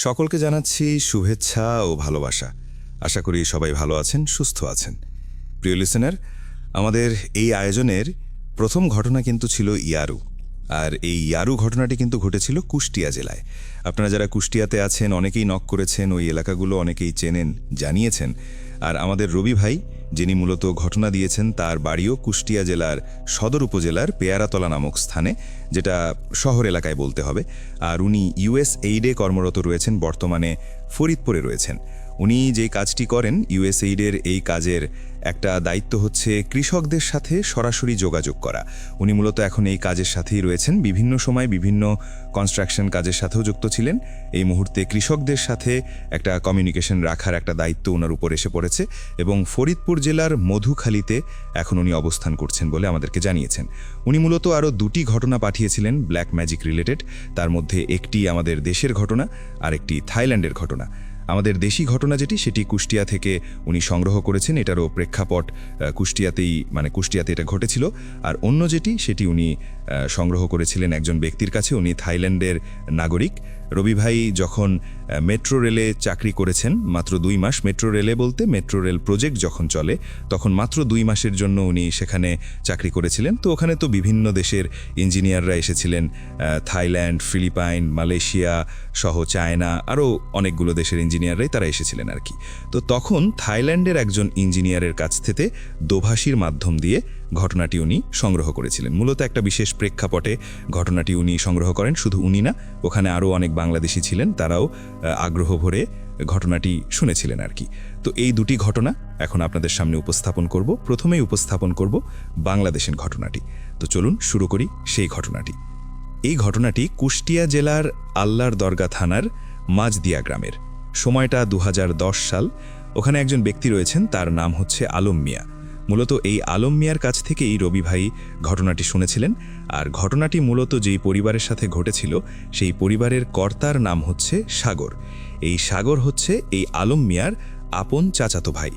সকলকে জানাচ্ছি শুভেচ্ছা ও ভালোবাসা। আশা করি সবাই ভালো আছেন, সুস্থ আছেন। প্রিয় লিসেনার, আমাদের এই আয়োজনের প্রথম ঘটনা কিন্তু ছিল ইয়ারু। আর এই ইয়ারু ঘটনাটি কিন্তু ঘটেছিল কুষ্টিয়া জেলায়। আপনারা যারা কুষ্টিয়াতে আছেন অনেকেই নক করেছেন, ওই এলাকাগুলো অনেকেই চেনেন, জানিয়েছেন। আর আমাদের রবি ভাই, যিনি মূলত ঘটনা দিয়েছেন, তার বাড়িও কুষ্টিয়া জেলার সদর উপজেলার পেয়ারাতলা নামক স্থানে, যেটা শহর এলাকায় বলতে হবে। আর উনি ইউএসএইডে কর্মরত রয়েছেন, বর্তমানে ফরিদপুরে রয়েছেন। উনি যে কাজটি করেন, ইউএসএইডের এই কাজের একটা দায়িত্ব হচ্ছে কৃষকদের সাথে সরাসরি যোগাযোগ করা। উনি মূলত এখন এই কাজের সাথেই রয়েছেন, বিভিন্ন সময় বিভিন্ন কনস্ট্রাকশন কাজের সাথেও যুক্ত ছিলেন। এই মুহূর্তে কৃষকদের সাথে একটা কমিউনিকেশন রাখার একটা দায়িত্ব ওনার উপর এসে পড়েছে এবং ফরিদপুর জেলার মধুখালীতে এখন উনি অবস্থান করছেন বলে আমাদেরকে জানিয়েছেন। উনি মূলত আরও দুটি ঘটনা পাঠিয়েছিলেন ব্ল্যাক ম্যাজিক রিলেটেড। তার মধ্যে একটি আমাদের দেশের ঘটনা আর একটি থাইল্যান্ডের ঘটনা। আমাদের দেশি ঘটনা যেটি, সেটি কুষ্টিয়া থেকে উনি সংগ্রহ করেছেন। এটারও প্রেক্ষাপট কুষ্টিয়াতে এটা ঘটেছিল। আর অন্য যেটি, সেটি উনি সংগ্রহ করেছিলেন একজন ব্যক্তির কাছে। উনি থাইল্যান্ডের নাগরিক। রবি ভাই যখন মেট্রো রেলে চাকরি করেছেন মাত্র 2 মাস, মেট্রো রেলে বলতে মেট্রো রেল প্রজেক্ট যখন চলে তখন মাত্র 2 মাসের জন্য উনি সেখানে চাকরি করেছিলেন। তো ওখানে তো বিভিন্ন দেশের ইঞ্জিনিয়াররা এসেছিলেন, থাইল্যান্ড, ফিলিপাইন, মালয়েশিয়া সহ চায়না, আরও অনেকগুলো দেশের ইঞ্জিনিয়াররাই তারা এসেছিলেন আর কি। তো তখন থাইল্যান্ডের একজন ইঞ্জিনিয়ারের কাছ থেকে দোভাষীর মাধ্যম দিয়ে ঘটনাটি উনি সংগ্রহ করেছিলেন। মূলত একটা বিশেষ প্রেক্ষাপটে ঘটনাটি উনি সংগ্রহ করেন। শুধু উনি না, ওখানে আরও অনেক বাংলাদেশি ছিলেন, তারাও আগ্রহ ভরে ঘটনাটি শুনেছিলেন আর কি। তো এই দুটি ঘটনা এখন আপনাদের সামনে উপস্থাপন করব। প্রথমেই উপস্থাপন করব বাংলাদেশের ঘটনাটি। তো চলুন শুরু করি সেই ঘটনাটি। এই ঘটনাটি কুষ্টিয়া জেলার আল্লাহর দরগা থানার মাঝদিয়া গ্রামের। সময়টা 2010 সাল। ওখানে একজন ব্যক্তি রয়েছেন, তার নাম হচ্ছে আলম মিয়া। মূলত এই আলম মিয়ার কাছ থেকেই রবি ভাই ঘটনাটি শুনেছিলেন। আর ঘটনাটি মূলত যেই পরিবারের সাথে ঘটেছিল, সেই পরিবারের কর্তার নাম হচ্ছে সাগর। এই সাগর হচ্ছে এই আলম মিয়ার আপন চাচাতো ভাই।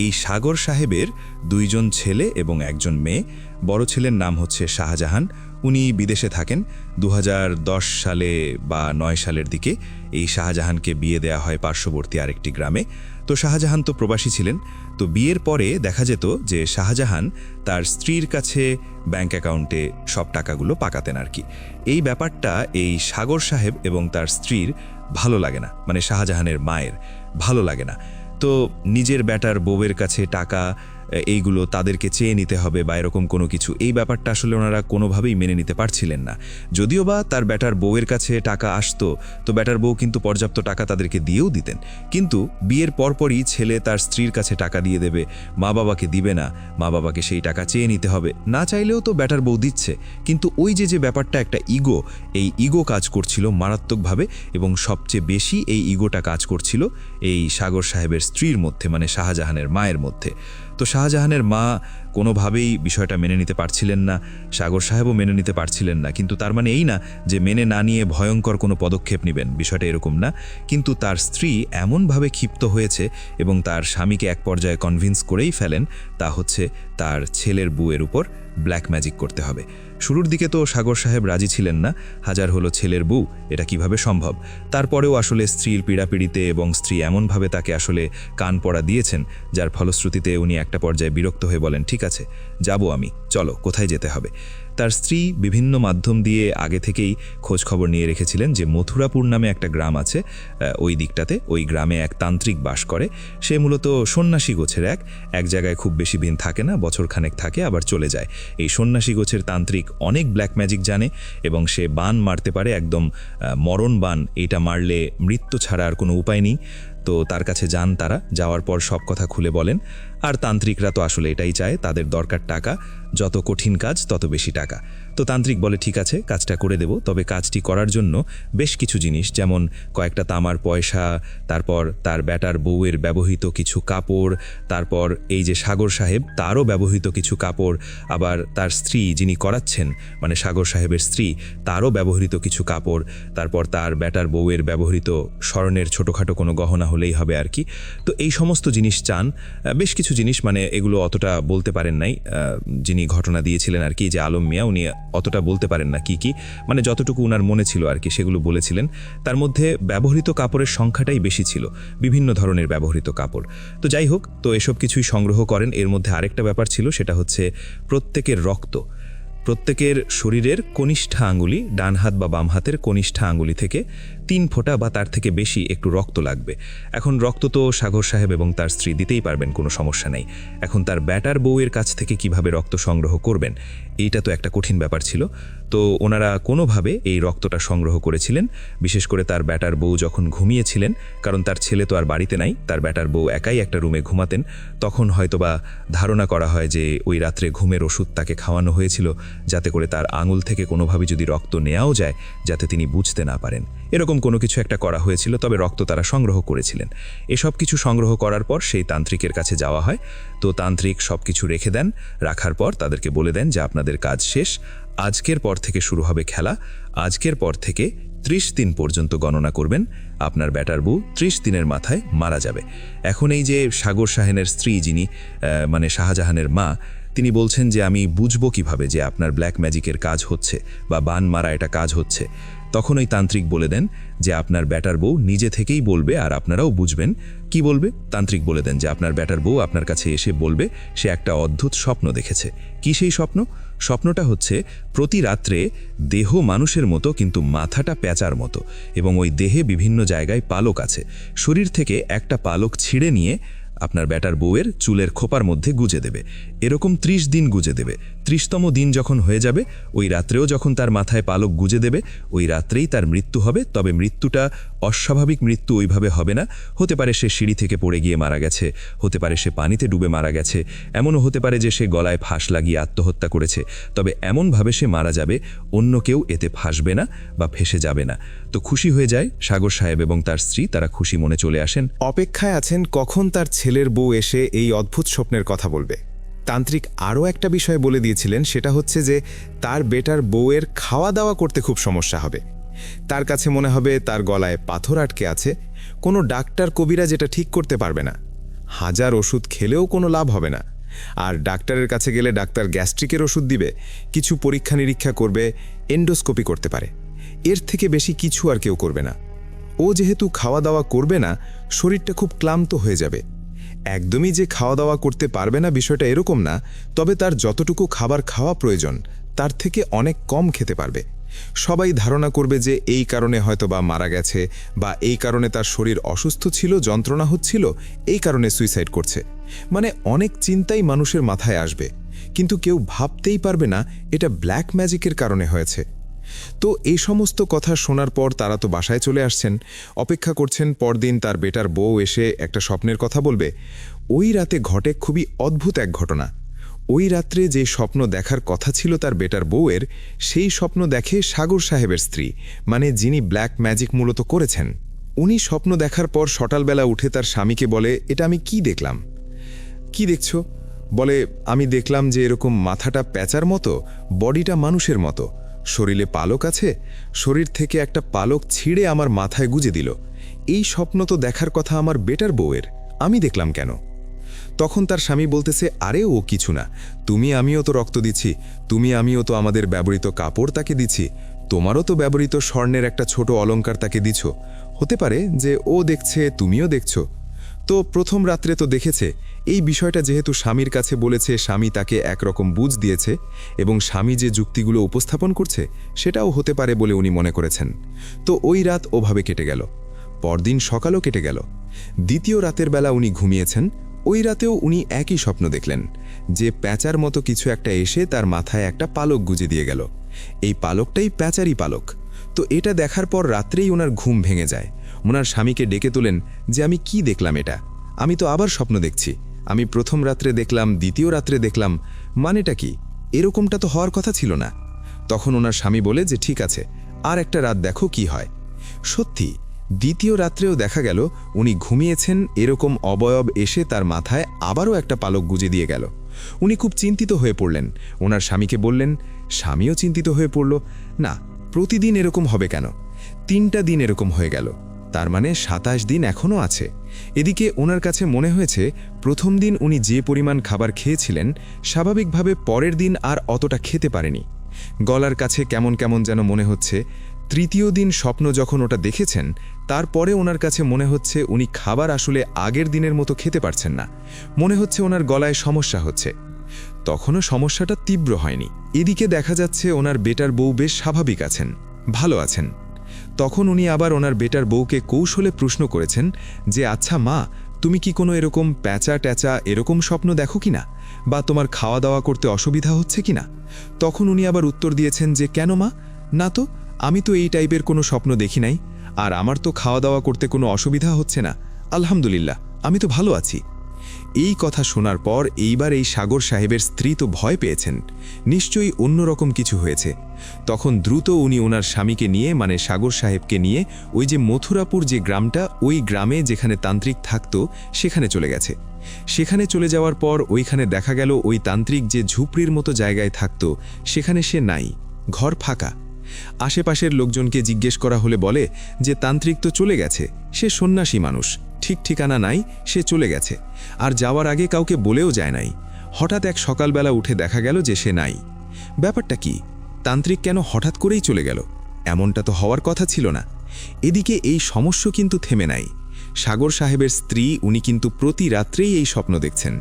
এই সাগর সাহেবের 2 জন ছেলে এবং 1 জন মেয়ে। বড় ছেলের নাম হচ্ছে শাহজাহান। উনি বিদেশে থাকেন। 2010 সালে বা 9 সালের দিকে এই শাহজাহানকে বিয়ে দেয়া হয় পার্শ্ববর্তী আরেকটি গ্রামে। তো শাহজাহান তো প্রবাসী ছিলেন। তো বিয়ের পরে দেখা যেত যে শাহজাহান তার স্ত্রীর কাছে ব্যাংক অ্যাকাউন্টে সব টাকাগুলো পাকাতেন আর কি। এই ব্যাপারটা এই সাগর সাহেব এবং তার স্ত্রীর ভালো লাগে না, মানে শাহজাহানের মায়ের ভালো লাগে না। তো নিজের বেটার বউয়ের কাছে টাকা এইগুলো তাদেরকে চেয়ে নিতে হবে বা এরকম কোনো কিছু, এই ব্যাপারটা আসলে ওনারা কোনোভাবেই মেনে নিতে পারছিলেন না। যদিও বা তার বেটার বউয়ের কাছে টাকা আসতো, তো বেটার বউ কিন্তু পর্যাপ্ত টাকা তাদেরকে দিয়েও দিতেন। কিন্তু বিয়ের পরপরই ছেলে তার স্ত্রীর কাছে টাকা দিয়ে দেবে, মা বাবাকে দিবে না, মা বাবাকে সেই টাকা চেয়ে নিতে হবে। না চাইলেও তো বেটার বউ দিচ্ছে, কিন্তু ওই যে ব্যাপারটা একটা ইগো, এই ইগো কাজ করছিল মারাত্মকভাবে। এবং সবচেয়ে বেশি এই ইগোটা কাজ করছিল এই সাগর সাহেবের স্ত্রীর মধ্যে, মানে শাহজাহানের মায়ের মধ্যে। তো শাহজাহানের মা কোনোভাবেই বিষয়টা মেনে নিতে পারছিলেন না, সাগর সাহেবও মেনে নিতে পারছিলেন না। কিন্তু তার মানে এই না যে মেনে না নিয়ে ভয়ঙ্কর কোনো পদক্ষেপ নেবেন, বিষয়টা এরকম না। কিন্তু তার স্ত্রী এমনভাবে ক্ষিপ্ত হয়েছে এবং তার স্বামীকে এক পর্যায়ে কনভিন্স করেই ফেলেন, তা হচ্ছে তার ছেলের বউয়ের উপর ব্ল্যাক ম্যাজিক করতে হবে। শুরুর দিকে তো সাগর সাহেব রাজি ছিলেন না, হাজার হলো ছেলের বউ, এটা কিভাবে সম্ভব। তারপরেও আসলে স্ত্রীর পীড়াপিড়িতে এবং স্ত্রী এমনভাবে তাকে আসলে কান পড়া দিয়েছেন, যার ফলশ্রুতিতে উনি একটা পর্যায়ে বিরক্ত হয়ে বলেন, ঠিক আছে যাব আমি, চলো কোথায় যেতে হবে। তার স্ত্রী বিভিন্ন মাধ্যম দিয়ে আগে থেকেই খোঁজ খবর নিয়ে রেখেছিলেন যে মথুরাপুর নামে একটা গ্রাম আছে ওই দিকটাতে। ওই গ্রামে এক তান্ত্রিক বাস করে। সে মূলত সন্ন্যাসী গোছের এক জায়গায় খুব বেশি দিন থাকে না, বছরখানেক থাকে আবার চলে যায়। এই সন্ন্যাসী গোছের তান্ত্রিক অনেক ব্ল্যাক ম্যাজিক জানে এবং সে বান মারতে পারে, একদম মরণ বান। এটা মারলে মৃত্যু ছাড়া আর কোনো উপায় নেই। তো তার কাছে যান তারা, যাওয়ার পর সব কথা খুলে বলেন। আর তান্ত্রিকরা তো আসলে এটাই চায়, তাদের দরকার টাকা, যত কঠিন কাজ তত বেশি টাকা। তো তান্ত্রিক বলে ঠিক আছে, কাজটা করে দেব, তবে কাজটি করার জন্য বেশ কিছু জিনিস, যেমন কয়েকটা তামার পয়সা, তারপর তার বেটার বউয়ের ব্যবহৃত কিছু কাপড়, তারপর এই যে সাগর সাহেব তারও ব্যবহৃত কিছু কাপড়, আবার তার স্ত্রী যিনি করাচ্ছেন, মানে সাগর সাহেবের স্ত্রী, তারও ব্যবহৃত কিছু কাপড়, তারপর তার বেটার বউয়ের ব্যবহৃত স্বর্ণের ছোটোখাটো কোনো গহনা হলেই হবে আর কি। তো এই সমস্ত জিনিস চান, বেশ কিছু জিনিস, মানে এগুলো অতটা বলতে পারেন নাই যিনি ঘটনা দিয়েছিলেন আর কি, যে আলম মিয়া, উনি অতটা বলতে পারেন না কি কি, মানে যতটুকু উনার মনে ছিল আর কি সেগুলো বলেছিলেন। তার মধ্যে ব্যবহৃত কাপড়ের সংখ্যাটাই বেশি ছিল, বিভিন্ন ধরনের ব্যবহৃত কাপড়। তো যাই হোক, তো এসব কিছুই সংগ্রহ করেন। এর মধ্যে আরেকটা ব্যাপার ছিল, সেটা হচ্ছে প্রত্যেকের রক্ত। প্রত্যেকের শরীরের কনিষ্ঠা আঙ্গুলি, ডান হাত বা বাম হাতের কনিষ্ঠা আঙ্গুলি থেকে 3 ফোঁটা বা তার থেকে বেশি একটু রক্ত লাগবে। এখন রক্ত তো সাগর সাহেব এবং তার স্ত্রী দিতেই পারবেন, কোনো সমস্যা নেই। এখন তার ব্যাটার বউয়ের কাছ থেকে কিভাবে রক্ত সংগ্রহ করবেন, এইটা তো একটা কঠিন ব্যাপার ছিল। তো ওনারা কোনোভাবে এই রক্তটা সংগ্রহ করেছিলেন। বিশেষ করে তার ব্যাটার বউ যখন ঘুমিয়েছিলেন, কারণ তার ছেলে তো আর বাড়িতে নাই, তার ব্যাটার বউ একাই একটা রুমে ঘুমাতেন, তখন হয়তোবা ধারণা করা হয় যে ওই রাত্রে ঘুমের ওষুধ তাকে খাওয়ানো হয়েছিল, যাতে করে তার আঙুল থেকে কোনোভাবে যদি রক্ত নেওয়াও যায়, যাতে তিনি বুঝতে না পারেন। এরকম কোনো কিছু একটা করা হয়েছিল, তবে রক্ত তারা সংগ্রহ করেছিলেন। এসব কিছু সংগ্রহ করার পর সেই তান্ত্রিকের কাছে যাওয়া হয়। তো তান্ত্রিক সব কিছু রেখে দেন। রাখার পর তাদেরকে বলে দেন যে আপনাদের কাজ শেষ, আজকের পর থেকে শুরু হবে খেলা। আজকের পর থেকে 30 দিন পর্যন্ত গণনা করবেন, আপনার ব্যাটার বউ 30 দিনের মাথায় মারা যাবে। এখন এই যে সাগর শাহেনের স্ত্রী, যিনি মানে শাহজাহানের মা, তিনি বলছেন যে আমি বুঝবো কিভাবে যে আপনার ব্ল্যাক ম্যাজিকের কাজ হচ্ছে বা বান মারা এটা কাজ হচ্ছে। তখন ওই তান্ত্রিক বলে দেন যে আপনার ব্যাটার বউ নিজে থেকেই বলবে, আর আপনারাও বুঝবেন। কি বলবে? তান্ত্রিক বলে দেন যে আপনার ব্যাটার বউ আপনার কাছে এসে বলবে সে একটা অদ্ভুত স্বপ্ন দেখেছে। কি সেই স্বপ্ন? স্বপ্নটা হচ্ছে প্রতি রাত্রে দেহ মানুষের মতো, কিন্তু মাথাটা প্যাঁচার মতো, এবং ওই দেহে বিভিন্ন জায়গায় পালক আছে। শরীর থেকে একটা পালক ছিঁড়ে নিয়ে আপনার ব্যাটার বউয়ের চুলের খোপার মধ্যে গুজে দেবে। এরকম 30 দিন গুজে দেবে। 30তম দিন যখন হয়ে যাবে, ওই রাত্রেও যখন তার মাথায় পালক গুজে দেবে, ওই রাত্রেই তার মৃত্যু হবে। তবে মৃত্যুটা অস্বাভাবিক মৃত্যু ওইভাবে হবে না। হতে পারে সে সিঁড়ি থেকে পড়ে গিয়ে মারা গেছে, হতে পারে সে পানিতে ডুবে মারা গেছে, এমনও হতে পারে যে সে গলায় ফাঁস লাগিয়ে আত্মহত্যা করেছে। তবে এমনভাবে সে মারা যাবে, অন্য কেউ এতে ফাঁসবে না বা ফেসে যাবে না। তো খুশি হয়ে যায় সাগর সাহেব এবং তার স্ত্রী, তারা খুশি মনে চলে আসেন। অপেক্ষায় আছেন কখন তার ছেলের বউ এসে এই অদ্ভুত স্বপ্নের কথা বলবে। তান্ত্রিক আরও একটা বিষয় বলে দিয়েছিলেন, সেটা হচ্ছে যে তার বেটার বউয়ের খাওয়া দাওয়া করতে খুব সমস্যা হবে। তার কাছে মনে হবে তার গলায় পাথর আটকে আছে, কোনো ডাক্তার কবিরা যেটা ঠিক করতে পারবে না। হাজার ওষুধ খেলেও কোনো লাভ হবে না। আর ডাক্তারের কাছে গেলে ডাক্তার গ্যাস্ট্রিকের ওষুধ দিবে, কিছু পরীক্ষা নিরীক্ষা করবে, এন্ডোস্কোপি করতে পারে। এর থেকে বেশি কিছু আর কেউ করবে না। ও যেহেতু খাওয়া দাওয়া করবে না, শরীরটা খুব ক্লান্ত হয়ে যাবে। একদমই যে খাওয়া দাওয়া করতে পারবে না বিষয়টা এরকম না, তবে তার যতটুকু খাবার খাওয়া প্রয়োজন তার থেকে অনেক কম খেতে পারবে। সবাই ধারণা করবে যে এই কারণে হয়তো বা মারা গেছে, বা এই কারণে তার শরীর অসুস্থ ছিল, যন্ত্রণা হচ্ছিল, এই কারণে সুইসাইড করছে। মানে অনেক চিন্তাই মানুষের মাথায় আসবে, কিন্তু কেউ ভাবতেই পারবে না এটা ব্ল্যাক ম্যাজিকের কারণে হয়েছে। তো এই সমস্ত কথা শোনার পর তারা তো বাসায় চলে আসছেন, অপেক্ষা করছেন পরদিন তার বেটার বউ এসে একটা স্বপ্নের কথা বলবে। ওই রাতে ঘটে খুবই অদ্ভুত এক ঘটনা। ওই রাত্রে যে স্বপ্ন দেখার কথা ছিল তার বেটার বউয়ের, সেই স্বপ্ন দেখে সাগর সাহেবের স্ত্রী, মানে যিনি ব্ল্যাক ম্যাজিক মূলত করেছেন। উনি স্বপ্ন দেখার পর সকালবেলা উঠে তার স্বামীকে বলে, এটা আমি কি দেখলাম? কি দেখছো? বলে, আমি দেখলাম যে এরকম মাথাটা প্যাঁচার মতো, বডিটা মানুষের মতো, শরীরে পালক আছে, শরীর থেকে একটা পালক ছিঁড়ে আমার মাথায় গুজে দিল। এই স্বপ্ন তো দেখার কথা আমার বেটার বউয়ের, আমি দেখলাম কেন? তখন তার স্বামী বলতেছে, আরে ও কিছু না, তুমি আমিও তো রক্ত দিচ্ছি, তুমি আমিও তো আমাদের ব্যবহৃত কাপড় তাকে দিচ্ছি, তোমারও তো ব্যবহৃত স্বর্ণের একটা ছোট অলংকার তাকে দিচ্ছ, হতে পারে যে ও দেখছে তুমিও দেখছো। তো প্রথম রাত্রে তো দেখেছে। এই বিষয়টা যেহেতু স্বামীর কাছে বলেছে, স্বামী তাকে একরকম বুঝ দিয়েছে, এবং স্বামী যে যুক্তিগুলো উপস্থাপন করছে সেটাও হতে পারে বলে উনি মনে করেছেন। তো ওই রাত ওভাবে কেটে গেল। পরদিন সকালও কেটে গেল। দ্বিতীয় রাতের বেলা উনি ঘুমিয়েছেন। ওই রাতেও উনি একই স্বপ্ন দেখলেন, যে প্যাঁচার মতো কিছু একটা এসে তার মাথায় একটা পালক গুজে দিয়ে গেল। এই পালকটাই প্যাঁচারই পালক। তো এটা দেখার পর রাত্রেই ওনার ঘুম ভেঙে যায়। ওনার স্বামীকে ডেকে তোলেন যে আমি কি দেখলাম এটা? আমি তো আবার স্বপ্ন দেখছি। আমি প্রথম রাত্রে দেখলাম, দ্বিতীয় রাত্রে দেখলাম, মানেটা কি? এরকমটা তো হওয়ার কথা ছিল না। তখন ওনার স্বামী বলে যে ঠিক আছে, আর একটা রাত দেখো কি হয়। সত্যি দ্বিতীয় রাত্রেও দেখা গেল উনি ঘুমিয়েছেন, এরকম অবয়ব এসে তার মাথায় আবারও একটা পালক গুজে দিয়ে গেল। উনি খুব চিন্তিত হয়ে পড়লেন। ওনার স্বামীকে বললেন, স্বামীও চিন্তিত হয়ে পড়ল। না, প্রতিদিন এরকম হবে কেন? 3টা দিন এরকম হয়ে গেল, তার মানে 27 দিন এখনও আছে। এদিকে ওনার কাছে মনে হয়েছে প্রথম দিন উনি যে পরিমাণ খাবার খেয়েছিলেন, স্বাভাবিকভাবে পরের দিন আর অতটা খেতে পারেনি। গলার কাছে কেমন কেমন যেন মনে হচ্ছে। তৃতীয় দিন স্বপ্ন যখন ওটা দেখেছেন, তারপরে ওনার কাছে মনে হচ্ছে উনি খাবার আসলে আগের দিনের মতো খেতে পারছেন না। মনে হচ্ছে ওনার গলায় সমস্যা হচ্ছে। তখনও সমস্যাটা তীব্র হয়নি। এদিকে দেখা যাচ্ছে ওনার বেটার বউ বেশ স্বাভাবিক আছেন, ভালো আছেন। তখন উনি আবার ওনার বেটার বউকে কৌশলে প্রশ্ন করেছেন যে, আচ্ছা মা, তুমি কি কোনো এরকম প্যাঁচা ট্যাচা এরকম স্বপ্ন দেখো কিনা, বা তোমার খাওয়া দাওয়া করতে অসুবিধা হচ্ছে কিনা? তখন উনি আবার উত্তর দিয়েছেন যে, কেন মা, না তো, আমি তো এই টাইপের কোনো স্বপ্ন দেখি নাই, আর আমার তো খাওয়া দাওয়া করতে কোনো অসুবিধা হচ্ছে না, আলহামদুলিল্লাহ, আমি তো ভালো আছি। এই কথা শোনার পর এইবার এই সাগর সাহেবের স্ত্রী তো ভয় পেয়েছেন, নিশ্চয়ই অন্যরকম কিছু হয়েছে। তখন দ্রুত উনি ওনার স্বামীকে নিয়ে, মানে সাগর সাহেবকে নিয়ে, ওই যে মথুরাপুর যে গ্রামটা, ওই গ্রামে যেখানে তান্ত্রিক থাকতো সেখানে চলে গেছে। সেখানে চলে যাওয়ার পর ওইখানে দেখা গেল ওই তান্ত্রিক যে ঝুপড়ির মতো জায়গায় থাকতো সেখানে সে নাই, ঘর ফাঁকা। আশেপাশের লোকজনকে জিজ্ঞেস করা হলে বলে যে তান্ত্রিক তো চলে গেছে, সে সন্ন্যাসী মানুষ, ঠিক ঠিকানা নাই, সে চলে গেছে, আর যাওয়ার আগে কাউকে বলেও যায় নাই। হঠাৎ এক সকালবেলা উঠে দেখা গেল যে সে নাই। ব্যাপারটা কি? তান্ত্রিক কেন হঠাৎ করেই চলে গেল? এমনটা তো হওয়ার কথা ছিল না। এদিকে এই সমস্যা কিন্তু থেমে নাই। সাগর সাহেবের স্ত্রী, উনি কিন্তু প্রতি রাত্রেই এই স্বপ্ন দেখছেন।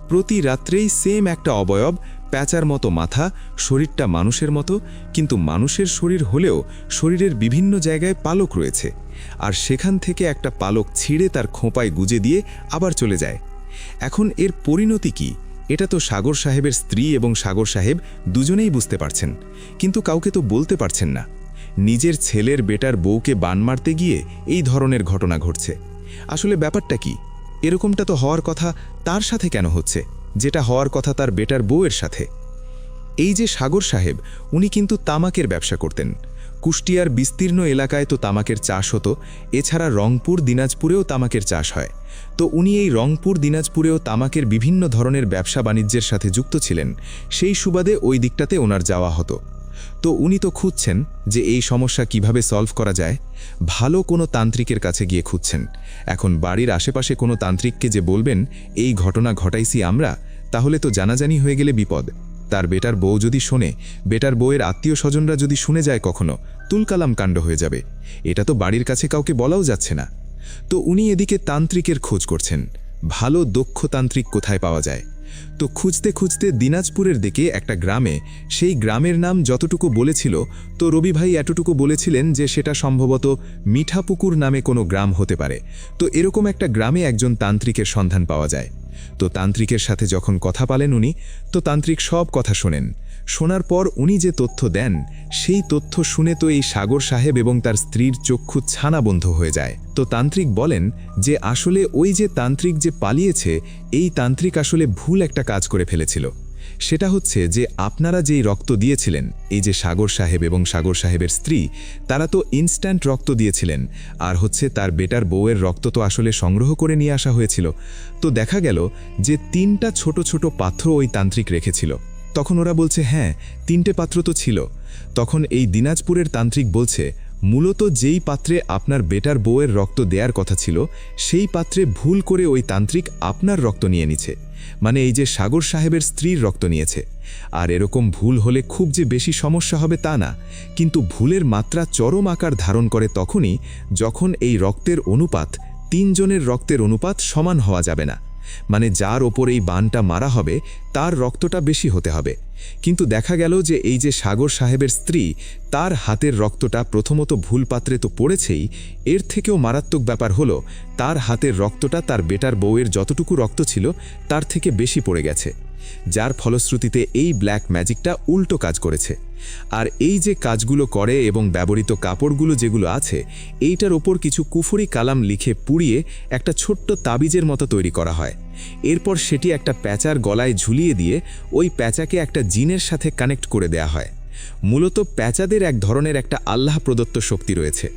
প্রতি রাত্রেই সেম একটা অবয়ব, প্যাঁচার মতো মাথা, শরীরটা মানুষের মতো, কিন্তু মানুষের শরীর হলেও শরীরের বিভিন্ন জায়গায় পালক রয়েছে, আর সেখান থেকে একটা পালক ছিঁড়ে তার খোঁপায় গুজে দিয়ে আবার চলে যায়। এখন এর পরিণতি কি, এটা তো সাগর সাহেবের স্ত্রী এবং সাগর সাহেব দুজনেই বুঝতে পারছেন, কিন্তু কাউকে তো বলতে পারছেন না। নিজের ছেলের বেটার বউকে বান মারতে গিয়ে এই ধরনের ঘটনা ঘটছে। আসলে ব্যাপারটা কি? এরকমটা তো হওয়ার কথা তার সাথে কেন হচ্ছে, যেটা হওয়ার কথা তার বেটার বউয়ের সাথে? এই যে সাগর সাহেব, উনি কিন্তু তামাকের ব্যবসা করতেন। কুষ্টিয়ার বিস্তীর্ণ এলাকায় তো তামাকের চাষ হতো, এছাড়া রংপুর, দিনাজপুরেও তামাকের চাষ হয়। তো উনি এই রংপুর, দিনাজপুরেও তামাকের বিভিন্ন ধরনের ব্যবসা বাণিজ্যের সাথে যুক্ত ছিলেন, সেই সুবাদে ওই দিকটাতে ওনার যাওয়া হতো। তো উনি তো খুঁজছেন যে এই সমস্যা কিভাবে সলভ করা যায়, ভালো কোনো তান্ত্রিকের কাছে গিয়ে খুঁজছেন। এখন বাড়ির আশেপাশে কোনো তান্ত্রিককে যে বলবেন এই ঘটনা ঘটাইছি আমরা, তাহলে তো জানাজানি হয়ে গেলে বিপদ। তার বেটার বউ যদি শোনে, বেটার বউয়ের আত্মীয় স্বজনরা যদি শুনে যায় কখনো, তুলকালাম কাণ্ড হয়ে যাবে। এটা তো বাড়ির কাছে কাউকে বলাও যাচ্ছে না। তো উনি এদিকে তান্ত্রিকের খোঁজ করছেন, ভালো দক্ষ তান্ত্রিক কোথায় পাওয়া যায়। তো খুঁজতে খুঁজতে দিনাজপুরের দিকে একটা গ্রামে, সেই গ্রামের নাম যতটুকু বলেছিল, তো রবি ভাই এতটুকু বলেছিলেন যে সেটা সম্ভবত মিঠাপুকুর নামে কোনো গ্রাম হতে পারে। তো এরকম একটা গ্রামে একজন তান্ত্রিকের সন্ধান পাওয়া যায়। তো তান্ত্রিকের সাথে যখন কথা বলেন উনি, তো তান্ত্রিক সব কথা শোনেন। শোনার পর উনি যে তথ্য দেন, সেই তথ্য শুনে তো এই সাগর সাহেব এবং তার স্ত্রীর চক্ষু ছানাবন্ধ হয়ে যায়। তো তান্ত্রিক বলেন যে আসলে ওই যে তান্ত্রিক যে পালিয়েছে, এই তান্ত্রিক আসলে ভুল একটা কাজ করে ফেলেছিল। সেটা হচ্ছে যে আপনারা যেই রক্ত দিয়েছিলেন, এই যে সাগর সাহেব এবং সাগর সাহেবের স্ত্রী, তারা তো ইনস্ট্যান্ট রক্ত দিয়েছিলেন, আর হচ্ছে তার বেটার বউয়ের রক্ত তো আসলে সংগ্রহ করে নিয়ে আসা হয়েছিল। তো দেখা গেল যে 3টা ছোট ছোট পাত্র ওই তান্ত্রিক রেখেছিল। তখন ওরা বলছে হ্যাঁ, 3টে পাত্র তো ছিল। তখন এই দিনাজপুরের তান্ত্রিক বলছে, মূলত যেই পাত্রে আপনার বেটার বউয়ের রক্ত দেওয়ার কথা ছিল, সেই পাত্রে ভুল করে ওই তান্ত্রিক আপনার রক্ত নিয়ে নিছে, মানে এই যে সাগর সাহেবের স্ত্রীর রক্ত নিয়েছে। আর এরকম ভুল হলে খুব যে বেশি সমস্যা হবে তা না, কিন্তু ভুলের মাত্রা চরম আকার ধারণ করে তখনই যখন এই রক্তের অনুপাত, 3 জনের রক্তের অনুপাত সমান হওয়া যাবে না। মানে যার ওপর এই বানটা মারা হবে তার রক্তটা বেশি হতে হবে। কিন্তু দেখা গেল যে এই যে সাগর সাহেবের স্ত্রী, তার হাতের রক্তটা প্রথমত ভুল পাত্রে তো পড়েছেই, এর থেকেও মারাত্মক ব্যাপার হলো তার হাতের রক্তটা তার বেটার বউয়ের যতটুকু রক্ত ছিল তার থেকে বেশি পড়ে গেছে, যার ফলশ্রুতিতে এই ব্ল্যাক ম্যাজিকটা উল্টো কাজ করেছে। আর এই যে কাজগুলো করে এবং ব্যবহৃত কাপড়গুলো যেগুলো আছে, এইটার ওপর কিছু কুফরি কালাম লিখে পুড়িয়ে একটা ছোট্ট তাবিজের মতো তৈরি করা হয়। এরপর সেটি একটা প্যাঁচার গলায় ঝুলিয়ে দিয়ে ওই প্যাঁচাকে একটা জিনের সাথে কানেক্ট করে দেয়া হয়। মূলত প্যাঁচাদের এক ধরনের একটা আল্লাহ প্রদত্ত শক্তি রয়েছে।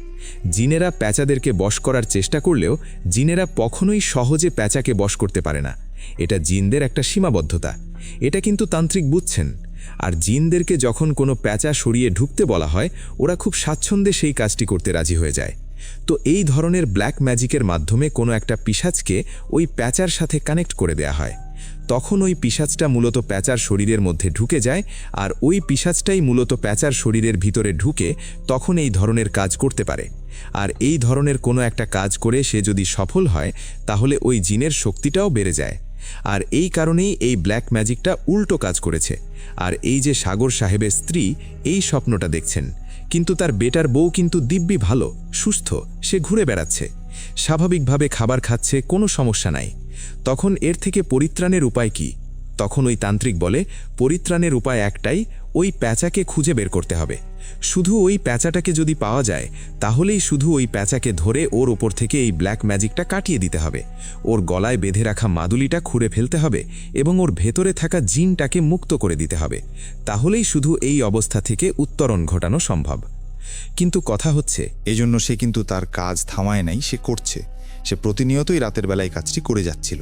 জিনেরা প্যাঁচাদেরকে বশ করার চেষ্টা করলেও জিনেরা কখনোই সহজে প্যাঁচাকে বশ করতে পারে না। এটা জিনদের একটা সীমাবদ্ধতা, এটা কিন্তু তান্ত্রিক বুঝছেন। আর জিনদেরকে যখন কোনো প্যাঁচা সরিয়ে ঢুকতে বলা হয়, ওরা খুব স্বাচ্ছন্দ্যে সেই কাজটি করতে রাজি হয়ে যায়। তো এই ধরনের ব্ল্যাক ম্যাজিকের মাধ্যমে কোনো একটা পিশাচকে ওই প্যাঁচার সাথে কানেক্ট করে দেয়া হয়। তখন ওই পিশাচটা মূলত প্যাঁচার শরীরের মধ্যে ঢুকে যায়, আর ওই পিশাচটাই মূলত প্যাঁচার শরীরের ভিতরে ঢুকে তখন এই ধরনের কাজ করতে পারে। আর এই ধরনের কোনো একটা কাজ করে সে যদি সফল হয় তাহলে ওই জিনের শক্তিটাও বেড়ে যায়। আর এই কারণেই এই ব্ল্যাক ম্যাজিকটা উল্টো কাজ করেছে। আর এই যে সাগর সাহেবের স্ত্রী এই স্বপ্নটা দেখছেন, কিন্তু তার বেটার বউ কিন্তু দিব্যি ভালো, সুস্থ, সে ঘুরে বেড়াচ্ছে, স্বাভাবিকভাবে খাবার খাচ্ছে, কোনো সমস্যা নাই। তখন এর থেকে পরিত্রাণের উপায় কি? তখন ওই তান্ত্রিক বলে, পরিত্রাণের উপায় একটাই, ওই প্যাঁচাকে খুঁজে বের করতে হবে। শুধু ওই প্যাঁচাটাকে যদি পাওয়া যায় তাহলেই শুধু ওই প্যাঁচাকে ধরে ওর ওপর থেকে এই ব্ল্যাক ম্যাজিকটা কাটিয়ে দিতে হবে। ওর গলায় বেঁধে রাখা মাদুলিটা খুঁড়ে ফেলতে হবে এবং ওর ভেতরে থাকা জিনটাকে মুক্ত করে দিতে হবে। তাহলেই শুধু এই অবস্থা থেকে উত্তরণ ঘটানো সম্ভব। কিন্তু কথা হচ্ছে, এজন্য সে কিন্তু তার কাজ থামায় নাই, সে করছে। সে প্রতিনিয়তই রাতের বেলায় কাজটি করে যাচ্ছিল।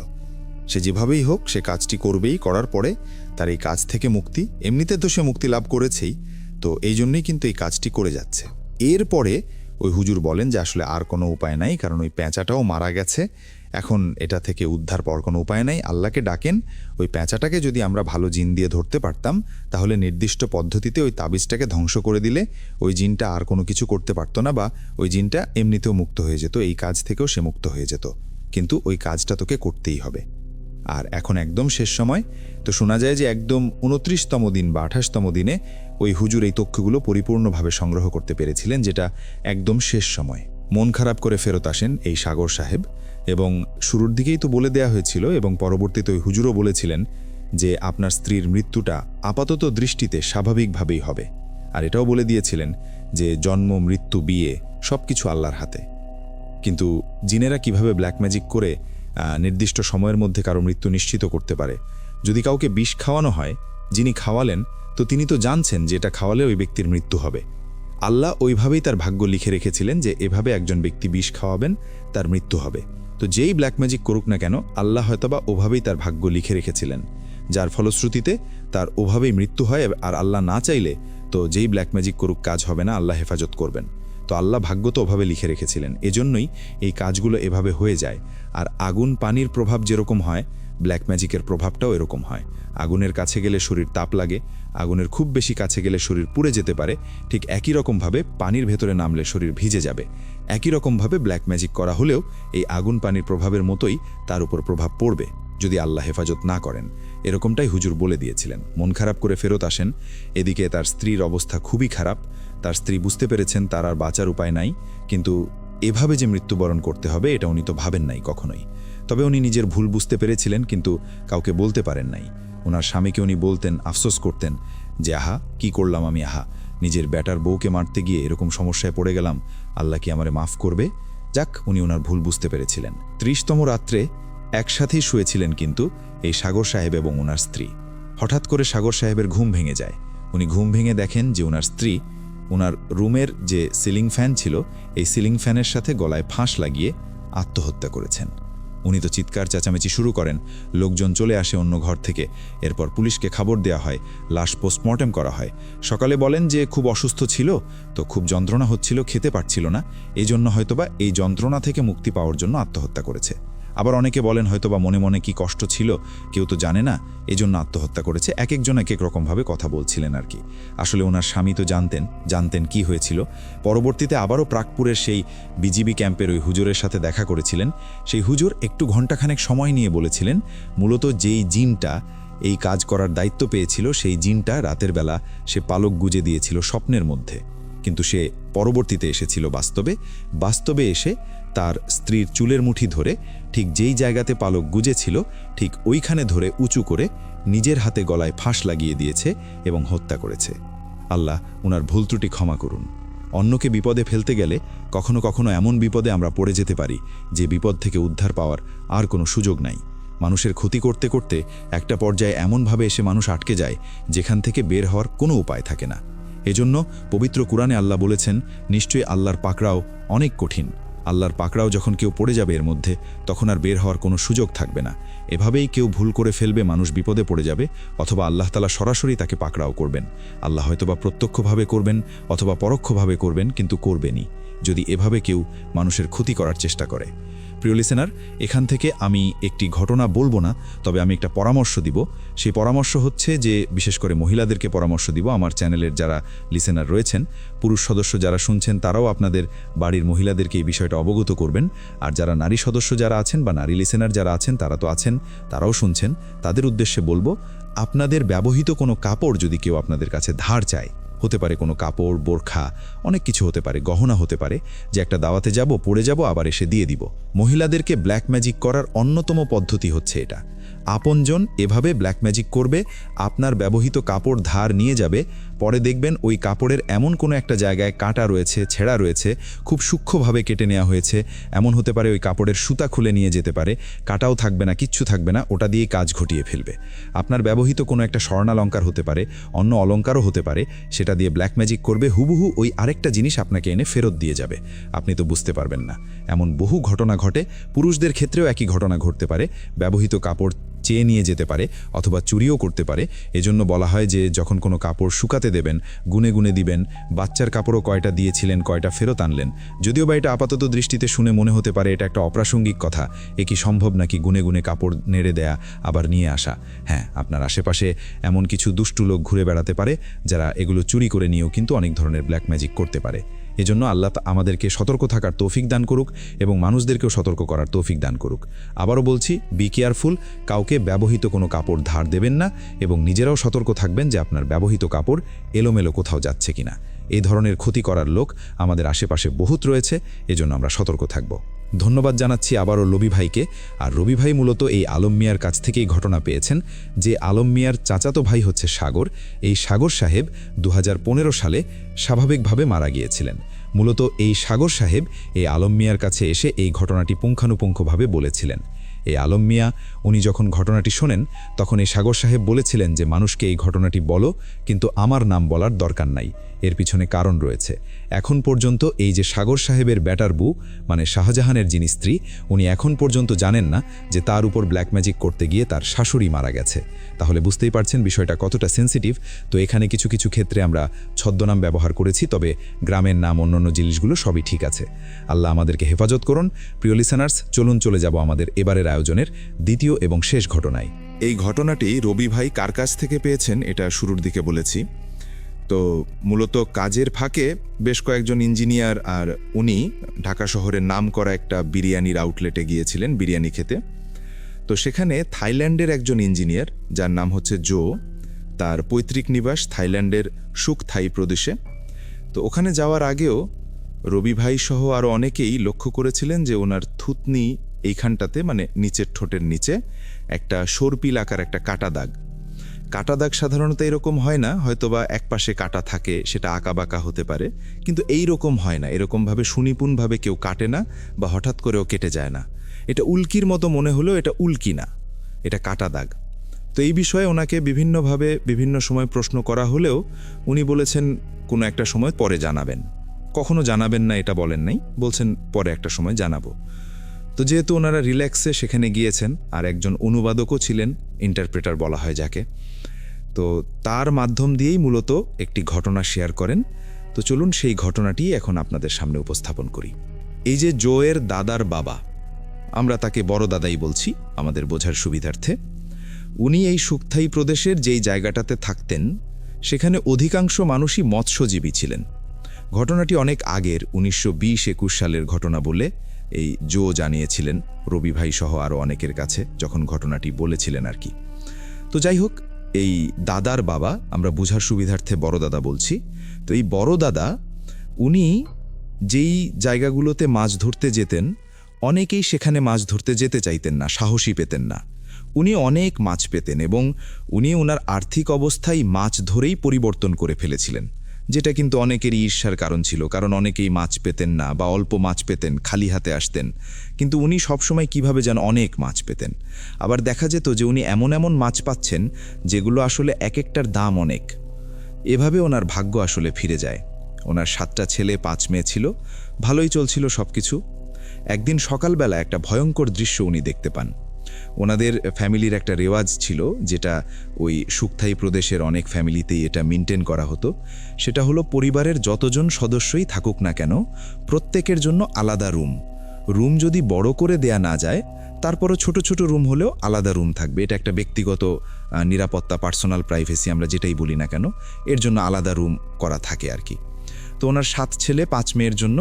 সে যেভাবেই হোক সে কাজটি করবেই, করার পরে তার এই কাজ থেকে মুক্তি, এমনিতে তো সে মুক্তি লাভ করেছেই, তো এই জন্যই কিন্তু এই কাজটি করে যাচ্ছে। এরপরে ওই হুজুর বলেন যে আসলে আর কোনো উপায় নাই, কারণ ওই প্যাঁচাটাও মারা গেছে, এখন এটা থেকে উদ্ধার পাওয়ার কোনো উপায় নাই। আল্লাহকে ডাকেন, ওই প্যাঁচাটাকে যদি আমরা ভালো জিন দিয়ে ধরতে পারতাম তাহলে নির্দিষ্ট পদ্ধতিতে ওই তাবিজটাকে ধ্বংস করে দিলে ওই জিনটা আর কোনো কিছু করতে পারতো না, বা ওই জিনটা এমনিতেও মুক্ত হয়ে যেত, এই কাজ থেকেও সে মুক্ত হয়ে যেত। কিন্তু ওই কাজটা তোকে করতেই হবে। আর এখন একদম শেষ সময়, তো শোনা যায় যে একদম 29তম দিন বা 28তম দিনে ওই হুজুর এই তথ্যগুলো পরিপূর্ণভাবে সংগ্রহ করতে পেরেছিলেন, যেটা একদম শেষ সময়। মন খারাপ করে ফেরত আসেন এই সাগর সাহেব, এবং শুরুর দিকেই তো বলে দেয়া হয়েছিল, এবং পরবর্তীতে ওই হুজুরও বলেছিলেন যে আপনার স্ত্রীর মৃত্যুটা আপাতত দৃষ্টিতে স্বাভাবিকভাবেই হবে। আর এটাও বলে দিয়েছিলেন যে জন্ম, মৃত্যু, বিয়ে সব কিছু আল্লাহর হাতে। কিন্তু জিনেরা কিভাবে ব্ল্যাক ম্যাজিক করে নির্দিষ্ট সময়ের মধ্যে কারো মৃত্যু নিশ্চিত করতে পারে? যদি কাউকে বিষ খাওয়ানো হয়, যিনি খাওয়ালেন তো তিনি তো জানছেন যে এটা খাওয়ালে ওই ব্যক্তির মৃত্যু হবে। আল্লাহ ওইভাবেই তার ভাগ্য লিখে রেখেছিলেন যে এভাবে একজন ব্যক্তি বিষ খাওয়াবেন, তার মৃত্যু হবে। তো যেই ব্ল্যাক ম্যাজিক করুক না কেন, আল্লাহ হয়তোবা ওভাবেই তার ভাগ্য লিখে রেখেছিলেন, যার ফলশ্রুতিতে তার ওভাবেই মৃত্যু হয়। আর আল্লাহ না চাইলে তো যেই ব্ল্যাক ম্যাজিক করুক কাজ হবে না, আল্লাহ হেফাজত করবেন। তো আল্লাহ ভাগ্য তো ওভাবে লিখে রেখেছিলেন, এজন্যই এই কাজগুলো এভাবে হয়ে যায়। আর আগুন পানির প্রভাব যেরকম হয়, ব্ল্যাক ম্যাজিকের প্রভাবটাও এরকম হয়। আগুনের কাছে গেলে শরীর তাপ লাগে, আগুনের খুব বেশি কাছে গেলে শরীর পুড়ে যেতে পারে। ঠিক একই রকমভাবে পানির ভেতরে নামলে শরীর ভিজে যাবে। একই রকমভাবে ব্ল্যাক ম্যাজিক করা হলেও এই আগুন পানির প্রভাবের মতোই তার উপর প্রভাব পড়বে যদি আল্লাহ হেফাজত না করেন। এরকমটাই হুজুর বলে দিয়েছিলেন। মন খারাপ করে ফেরত আসেন। এদিকে তার স্ত্রীর অবস্থা খুবই খারাপ। তার স্ত্রী বুঝতে পেরেছেন তার আর বাঁচার উপায় নাই, কিন্তু এভাবে যে মৃত্যুবরণ করতে হবে এটা উনি তো ভাবেন নাই কখনোই। তবে উনি নিজের ভুল বুঝতে পেরেছিলেন, কিন্তু কাউকে বলতে পারেন নাই। ওনার স্বামীকে উনি বলতেন, আফসোস করতেন যে আহা কি করলাম আমি, আহা নিজের বেটার বউকে মারতে গিয়ে এরকম সমস্যায় পড়ে গেলাম, আল্লাহ কি আমারে মাফ করবে? যাক, উনি ওনার ভুল বুঝতে পেরেছিলেন। 30তম রাত্রে একসাথেই শুয়েছিলেন কিন্তু এই সাগর সাহেব এবং ওনার স্ত্রী। হঠাৎ করে সাগর সাহেবের ঘুম ভেঙে যায়। উনি ঘুম ভেঙে দেখেন যে ওনার স্ত্রী ওনার রুমের যে সিলিং ফ্যান ছিল, এই সিলিং ফ্যানের সাথে গলায় ফাঁস লাগিয়ে আত্মহত্যা করেছেন। উনি তো চিৎকার চেঁচামেচি শুরু করেন, লোকজন চলে আসে অন্য ঘর থেকে। এরপর পুলিশকে খবর দেওয়া হয়, লাশ পোস্টমর্টেম করা হয়। সকালে বলেন যে খুব অসুস্থ ছিল, তো খুব যন্ত্রণা হচ্ছিল, খেতে পারছিল না, এই জন্য হয়তোবা এই যন্ত্রণা থেকে মুক্তি পাওয়ার জন্য আত্মহত্যা করেছে। আবার অনেকে বলেন হয়তোবা মনে মনে কি কষ্ট ছিল কেউ তো জানে না, এজন্য আত্মহত্যা করেছে। এক একজন এক এক রকমভাবে কথা বলছিলেন আর কি। আসলে ওনার স্বামী তো জানতেন কি হয়েছিল। পরবর্তীতে আবারও প্রাগপুরের সেই বিজিবি ক্যাম্পের ওই হুজুরের সাথে দেখা করেছিলেন। সেই হুজুর একটু ঘণ্টাখানেক সময় নিয়ে বলেছিলেন মূলত যেই জিনটা এই কাজ করার দায়িত্ব পেয়েছিল, সেই জিনটা রাতের বেলা সে পালক গুজে দিয়েছিল স্বপ্নের মধ্যে, কিন্তু সে পরবর্তীতে এসেছিল বাস্তবে এসে তার স্ত্রীর চুলের মুঠি ধরে ঠিক যেই জায়গাতে পালক গুজেছিল ঠিক ওইখানে ধরে উঁচু করে নিজের হাতে গলায় ফাঁস লাগিয়ে দিয়েছে এবং হত্যা করেছে। আল্লাহ উনার ভুল ত্রুটি ক্ষমা করুন। অন্যকে বিপদে ফেলতে গেলে কখনো কখনো এমন বিপদে আমরা পড়ে যেতে পারি যে বিপদ থেকে উদ্ধার পাওয়ার আর কোনো সুযোগ নাই। মানুষের ক্ষতি করতে করতে একটা পর্যায়ে এমনভাবে এসে মানুষ আটকে যায় যেখান থেকে বের হওয়ার কোনো উপায় থাকে না। এজন্য পবিত্র কুরআনে আল্লাহ বলেছেন, নিশ্চয়ই আল্লাহর পাকড়াও অনেক কঠিন। আল্লাহর পাকড়াও যখন কেউ পড়ে যাবে এর মধ্যে, তখন আর বের হওয়ার কোনো সুযোগ থাকবে না। এভাবেই কেউ ভুল করে ফেলবে, মানুষ বিপদে পড়ে যাবে, অথবা আল্লাহ তাআলা সরাসরি তাকে পাকড়াও করবেন। আল্লাহ হয়তোবা প্রত্যক্ষভাবে করবেন অথবা পরোক্ষভাবে করবেন, কিন্তু করবেনই যদি এভাবে কেউ মানুষের ক্ষতি করার চেষ্টা করে। প্রিয় লিসেনার, এখান থেকে আমি একটি ঘটনা বলবো না, তবে আমি একটা পরামর্শ দিব। সেই পরামর্শ হচ্ছে যে বিশেষ করে মহিলাদেরকে পরামর্শ দিব। আমার চ্যানেলের যারা লিসেনার রয়েছেন, পুরুষ সদস্য যারা শুনছেন, তারাও আপনাদের বাড়ির মহিলাদেরকে এই বিষয়টা অবগত করবেন। আর যারা নারী সদস্য যারা আছেন বা নারী লিসেনার যারা আছেন, তারা তো আছেন, তারাও শুনছেন, তাদের উদ্দেশ্যে বলবো, আপনাদের ব্যবহৃত কোনো কাপড় যদি কেউ আপনাদের কাছে ধার চায়, হতে পারে কোনো কাপড়, বোরখা, অনেক কিছু হতে পারে, গহনা হতে পারে, যে একটা দাওয়াতে যাব, পরে যাব, আবার এসে দিয়ে দিব। মহিলাদেরকে ব্ল্যাক ম্যাজিক করার অন্যতম পদ্ধতি হচ্ছে এটা। আপনজন এভাবে ব্ল্যাক ম্যাজিক করবে, আপনার ব্যবহৃত কাপড় ধার নিয়ে যাবে, পরে দেখবেন ওই কাপড়ের এমন কোনো একটা জায়গায় কাটা রয়েছে, ছেঁড়া রয়েছে, খুব সূক্ষ্মভাবে কেটে নেওয়া হয়েছে। এমন হতে পারে ওই কাপড়ের সুতা খুলে নিয়ে যেতে পারে, কাটাও থাকবে না, কিচ্ছু থাকবে না, ওটা দিয়েই কাজ ঘটিয়ে ফেলবে। আপনার ব্যবহৃত কোনো একটা স্বর্ণালঙ্কার হতে পারে, অন্য অলঙ্কারও হতে পারে, সেটা দিয়ে ব্ল্যাক ম্যাজিক করবে, হুবহু ওই আরেকটা জিনিস আপনাকে এনে ফেরত দিয়ে যাবে। আপনি তো বুঝতে পারবেন না। এমন বহু ঘটনা ঘটে। পুরুষদের ক্ষেত্রেও একই ঘটনা ঘটতে পারে। ব্যবহৃত কাপড় চেয়ে নিয়ে যেতে পারে অথবা চুরিও করতে পারে। এজন্য বলা হয় যে যখন কোনো কাপড় শুকাতে দেবেন, গুনে গুনে দিবেন। বাচ্চার কাপড়ও কয়টা দিয়েছিলেন, কয়টা ফেরত আনলেন। যদিও বা এটা আপাতত দৃষ্টিতে শুনে মনে হতে পারে এটা একটা অপ্রাসঙ্গিক কথা, এ কি সম্ভব নাকি গুনে গুনে কাপড় নেড়ে দেয়া আবার নিয়ে আসা? হ্যাঁ, আপনার আশেপাশে এমন কিছু দুষ্টু লোক ঘুরে বেড়াতে পারে যারা এগুলো চুরি করে নিয়েও কিন্তু অনেক ধরনের ব্ল্যাক ম্যাজিক করতে পারে। এজন্য আল্লাহ আমাদেরকে সতর্ক থাকার তৌফিক দান করুক এবং মানুষদেরকেও সতর্ক করার তৌফিক দান করুক। আবারও বলছি, বি কেয়ারফুল, কাউকে ব্যবহৃত কোনো কাপড় ধার দেবেন না এবং নিজেরাও সতর্ক থাকবেন যে আপনার ব্যবহৃত কাপড় এলোমেলো কোথাও যাচ্ছে কিনা। এই ধরনের ক্ষতি করার লোক আমাদের আশেপাশে বহুত রয়েছে, এজন্য আমরা সতর্ক থাকব। ধন্যবাদ জানাচ্ছি আবারও রবি ভাইকে। আর রবি ভাই মূলত এই আলম মিয়ার কাছ থেকেই ঘটনা পেয়েছেন, যে আলম মিয়ার চাচাতো ভাই হচ্ছে সাগর। এই সাগর সাহেব 2015 সালে স্বাভাবিকভাবে মারা গিয়েছিলেন। মূলত এই সাগর সাহেব এই আলম মিয়ার কাছে এসে এই ঘটনাটি পুঙ্খানুপুঙ্খভাবে বলেছিলেন। এই আলম মিয়া উনি যখন ঘটনাটি শোনেন, তখন এই সাগর সাহেব বলেছিলেন যে মানুষকে এই ঘটনাটি বলো, কিন্তু আমার নাম বলার দরকার নাই। এর পিছনে কারণ রয়েছে। এখন পর্যন্ত এই যে সাগর সাহেবের ব্যাটার বউ, মানে শাহজাহানের যিনি স্ত্রী, উনি এখন পর্যন্ত জানেন না যে তার উপর ব্ল্যাক ম্যাজিক করতে গিয়ে তার শাশুড়ি মারা গেছে। তাহলে বুঝতেই পারছেন বিষয়টা কতটা সেন্সিটিভ। তো এখানে কিছু কিছু ক্ষেত্রে আমরা ছদ্মনাম ব্যবহার করেছি, তবে গ্রামের নাম, অন্যান্য জিনিসগুলো সবই ঠিক আছে। আল্লাহ আমাদেরকে হেফাজত করুন। প্রিয় লিসেনার্স, চলুন চলে যাব আমাদের এবারের আয়োজনের দ্বিতীয় এবং শেষ ঘটনায়। এই ঘটনাটি রবি ভাই কার কাছ থেকে পেয়েছেন এটা শুরুর দিকে বলেছি। তো মূলত কাজের ফাঁকে বেশ কয়েকজন ইঞ্জিনিয়ার আর উনি ঢাকা শহরের নাম করা একটা বিরিয়ানির আউটলেটে গিয়েছিলেন বিরিয়ানি খেতে। তো সেখানে থাইল্যান্ডের একজন ইঞ্জিনিয়ার, যার নাম হচ্ছে জো, তার পৈতৃক নিবাস থাইল্যান্ডের সুক থাই প্রদেশে। তো ওখানে যাওয়ার আগেও রবি ভাই সহ আরও অনেকেই লক্ষ্য করেছিলেন যে ওনার থুতনি এইখানটাতে, মানে নিচের ঠোঁটের নিচে একটা সর্পিল আকার একটা কাটা দাগ। কাটা দাগ সাধারণত এরকম হয় না, হয়তোবা এক পাশে কাটা থাকে, সেটা আঁকাবাঁকা হতে পারে, কিন্তু এই রকম হয় না। এরকমভাবে সুনিপুণভাবে কেউ কাটে না বা হঠাৎ করেও কেটে যায় না। এটা উল্কির মতো মনে হলেও এটা উল্কি না, এটা কাটা দাগ। তো এই বিষয়ে ওনাকে বিভিন্নভাবে বিভিন্ন সময় প্রশ্ন করা হলেও উনি বলেছেন কোনো একটা সময় পরে জানাবেন। কখনো জানাবেন না এটা বলেন নাই, বলছেন পরে একটা সময় জানাবো। তো যেহেতু ওনারা রিল্যাক্সে সেখানে গিয়েছেন, আর একজন অনুবাদকও ছিলেন, ইন্টারপ্রেটার বলা হয় যাকে, তো তার মাধ্যম দিয়েই মূলত একটি ঘটনা শেয়ার করেন। তো চলুন সেই ঘটনাটি এখন আপনাদের সামনে উপস্থাপন করি। এই যে জোয়ের দাদার বাবা, আমরা তাকে বড় দাদাই বলছি আমাদের বোঝার সুবিধার্থে, উনি এই সুকথাই প্রদেশের যেই জায়গাটাতে থাকতেন সেখানে অধিকাংশ মানুষই মৎস্যজীবী ছিলেন। ঘটনাটি অনেক আগের, 1920-21 সালের ঘটনা বলে এই জো জানিয়েছিলেন রবি ভাই সহ আরও অনেকের কাছে, যখন ঘটনাটি বলেছিলেন আর কি। তো যাই হোক, এই দাদার বাবা, আমরা বোঝার সুবিধার্থে বড় দাদা বলছি। তো এই বড় দাদা উনি যেই জায়গাগুলোতে মাছ ধরতে যেতেন, অনেকেই সেখানে মাছ ধরতে যেতে চাইতেন না, সাহসী পেতেন না। উনি অনেক মাছ পেতেন এবং উনি ওনার আর্থিক অবস্থায় মাছ ধরেই পরিবর্তন করে ফেলেছিলেন, যেটা কিন্তু অনেকেরই ঈর্ষার কারণ ছিল, কারণ অনেকেই মাছ পেতেন না বা অল্প মাছ পেতেন, খালি হাতে আসতেন। কিন্তু উনি সবসময় কিভাবে যেন অনেক মাছ পেতেন। আবার দেখা যেত যে উনি এমন এমন মাছ পাচ্ছেন যেগুলো আসলে এক একটার দাম অনেক। এভাবে ওনার ভাগ্য আসলে ফিরে যায়। ওনার 7টা ছেলে 5 মেয়ে ছিল, ভালোই চলছিল সব কিছু। একদিন সকালবেলা একটা ভয়ঙ্কর দৃশ্য উনি দেখতে পান। ওনাদের ফ্যামিলির একটা রেওয়াজ ছিল, যেটা ওই সুকথাই প্রদেশের অনেক ফ্যামিলিতেই এটা মেনটেন করা হতো। সেটা হলো পরিবারের যতজন সদস্যই থাকুক না কেন, প্রত্যেকের জন্য আলাদা রুম, রুম যদি বড় করে দেয়া না যায়, তারপরও ছোট ছোট রুম হলেও আলাদা রুম থাকবে। এটা একটা ব্যক্তিগত নিরাপত্তা, পার্সোনাল প্রাইভেসি আমরা যেটাই বলি না কেন, এর জন্য আলাদা রুম করা থাকে আর কি। তো ওনার 7 ছেলে 5 মেয়ের জন্য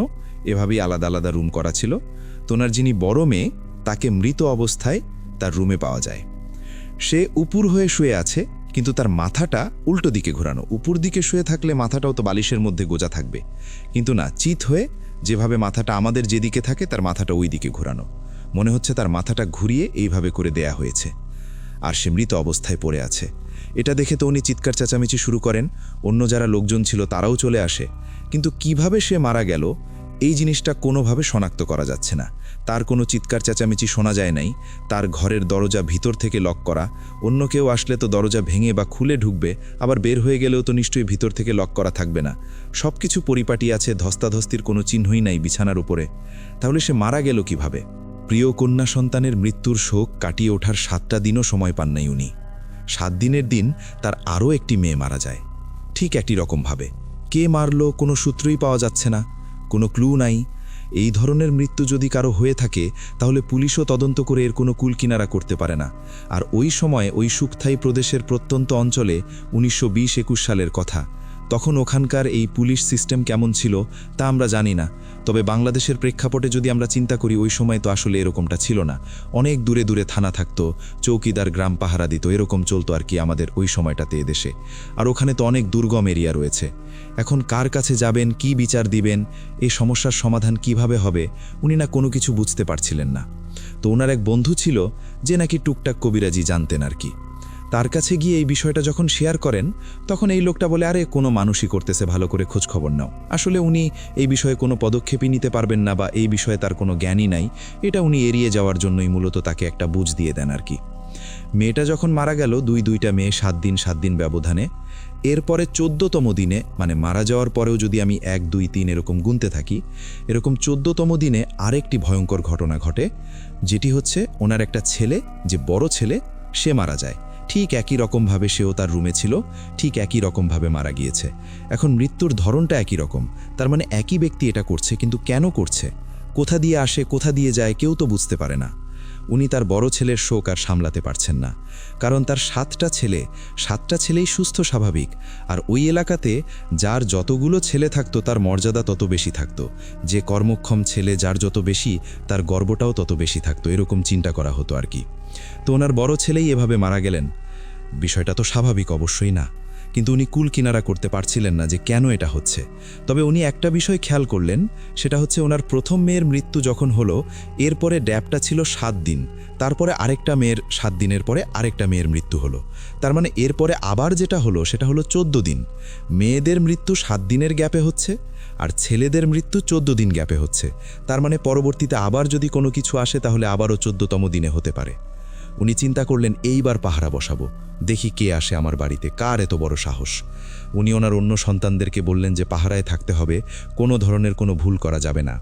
এভাবেই আলাদা আলাদা রুম করা ছিল। তো ওনার যিনি বড় মেয়ে, তাকে মৃত অবস্থায় তার রুমে পাওয়া যায়। সে উপুর হয়ে শুয়ে আছে, কিন্তু তার মাথাটা উল্টো দিকে ঘোরানো। উপর দিকে শুয়ে থাকলে মাথাটাও তো বালিশের মধ্যে গোজা থাকবে, কিন্তু না, চিত হয়ে যেভাবে মাথাটা আমাদের যেদিকে থাকে তার মাথাটা ওই দিকে ঘোরানো। মনে হচ্ছে তার মাথাটা ঘুরিয়ে এইভাবে করে দেয়া হয়েছে, আর সে মৃত অবস্থায় পড়ে আছে। এটা দেখে তো উনি চিৎকার চেঁচামেচি শুরু করেন। অন্য যারা লোকজন ছিল তারাও চলে আসে, কিন্তু কিভাবে সে মারা গেল এই জিনিসটা কোনোভাবে শনাক্ত করা যাচ্ছে না। তার কোনো চিৎকার চেঁচামেচি শোনা যায় নাই। তার ঘরের দরজা ভিতর থেকে লক করা, অন্য কেউ আসলে তো দরজা ভেঙে বা খুলে ঢুকবে, আবার বের হয়ে গেলেও তো নিশ্চয়ই ভিতর থেকে লক করা থাকবে না। সব কিছু পরিপাটি আছে, ধস্তাধস্তির কোনো চিহ্নই নাই বিছানার উপরে। তাহলে সে মারা গেল কিভাবে? প্রিয় কন্যা সন্তানের মৃত্যুর শোক কাটিয়ে ওঠার 7টা দিনও সময় পান নাই উনি। 7 দিনের দিন তার আরও একটি মেয়ে মারা যায়, ঠিক একই রকমভাবে। কে মারল কোনো সূত্রই পাওয়া যাচ্ছে না, কোনো ক্লু নাই। এই ধরনের মৃত্যু যদি কারো হয়ে থাকে, তাহলে পুলিশও তদন্ত করে এর কোনো কুল কিনারা করতে পারে না। আর ওই সময় ওই সুকথাই প্রদেশের প্রত্যন্ত অঞ্চলে 1920-21 সালের কথা। তখন ওখানকার এই পুলিশ সিস্টেম কেমন ছিল তা আমরা জানি না, তবে বাংলাদেশের প্রেক্ষাপটে যদি আমরা চিন্তা করি, ওই সময় তো আসলে এরকমটা ছিল না। অনেক দূরে দূরে থানা থাকতো, চৌকিদার গ্রাম পাহারা দিত, এরকম চলতো আর কি আমাদের ওই সময়টাতে এদেশে। আর ওখানে তো অনেক দুর্গম এরিয়া রয়েছে। এখন কার কাছে যাবেন, কি বিচার দিবেন, এই সমস্যার সমাধান কিভাবে হবে, উনি না কোনো কিছু বুঝতে পারছিলেন না। তো ওনার এক বন্ধু ছিল যে নাকি টুকটাক কবিরাজি জানতেন আর কি। তার কাছে গিয়ে এই বিষয়টা যখন শেয়ার করেন, তখন এই লোকটা বলে, আরে কোনো মানুষই করতেছে, ভালো করে খোঁজ খবর নাও। আসলে উনি এই বিষয়ে কোনো পদক্ষেপই নিতে পারবেন না, বা এই বিষয়ে তার কোনো জ্ঞানই নাই। এটা উনি এড়িয়ে যাওয়ার জন্যই মূলত তাকে একটা বুঝ দিয়ে দেন আর কি। মেয়েটা যখন মারা গেল, দুইটা মেয়ে 7 দিন ব্যবধানে। এরপরে 14তম দিনে, মানে মারা যাওয়ার পরেও যদি আমি 1, 2, 3 এরকম গুনতে থাকি, এরকম 14তম দিনে আরেকটি ভয়ঙ্কর ঘটনা ঘটে, যেটি হচ্ছে ওনার একটা ছেলে, যে বড় ছেলে, সে মারা যায়। ঠিক একই রকমভাবে সেও তার রুমে ছিল, ঠিক একই রকমভাবে মারা গিয়েছে। এখন মৃত্যুর ধরনটা একই রকম, তার মানে একই ব্যক্তি এটা করছে, কিন্তু কেন করছে, কোথা দিয়ে আসে কোথা দিয়ে যায়, কেউ তো বুঝতে পারে না। উনি তার বড় ছেলের শোক আর সামলাতে পারছেন না, কারণ তার 7টা ছেলেই সুস্থ স্বাভাবিক। আর ওই এলাকাতে যার যতগুলো ছেলে থাকতো তার মর্যাদা তত বেশি থাকতো। যে কর্মক্ষম ছেলে যার যত বেশি, তার গর্বটাও তত বেশি থাকতো, এরকম চিন্তা করা হতো আর কি। তো ওনার বড় ছেলেই এভাবে মারা গেলেন। বিষয়টা তো স্বাভাবিক অবশ্যই না, কিন্তু উনি কুল কিনারা করতে পারছিলেন না যে কেন এটা হচ্ছে। তবে উনি একটা বিষয় খেয়াল করলেন, সেটা হচ্ছে ওনার প্রথম মেয়ের মৃত্যু যখন হলো, এরপরে ড্যাপটা ছিল 7 দিন, তারপরে আরেকটা মেয়ের 7 দিনের পরে আরেকটা মেয়ের মৃত্যু হলো। তার মানে এরপরে আবার যেটা হলো সেটা হলো 14 দিন। মেয়েদের মৃত্যু 7 দিনের গ্যাপে হচ্ছে, আর ছেলেদের মৃত্যু 14 দিন গ্যাপে হচ্ছে। তার মানে পরবর্তীতে আবার যদি কোনো কিছু আসে, তাহলে আবারও 14তম দিনে হতে পারে। উনি চিন্তা করলেন, এইবার পাহারা বসাবো, দেখি কে আসে আমার বাড়িতে, কার এত বড় সাহস। উনি ওনার অন্য সন্তানদেরকে বললেন যে পাহারায় থাকতে হবে, কোনো ধরনের কোনো ভুল করা যাবে না।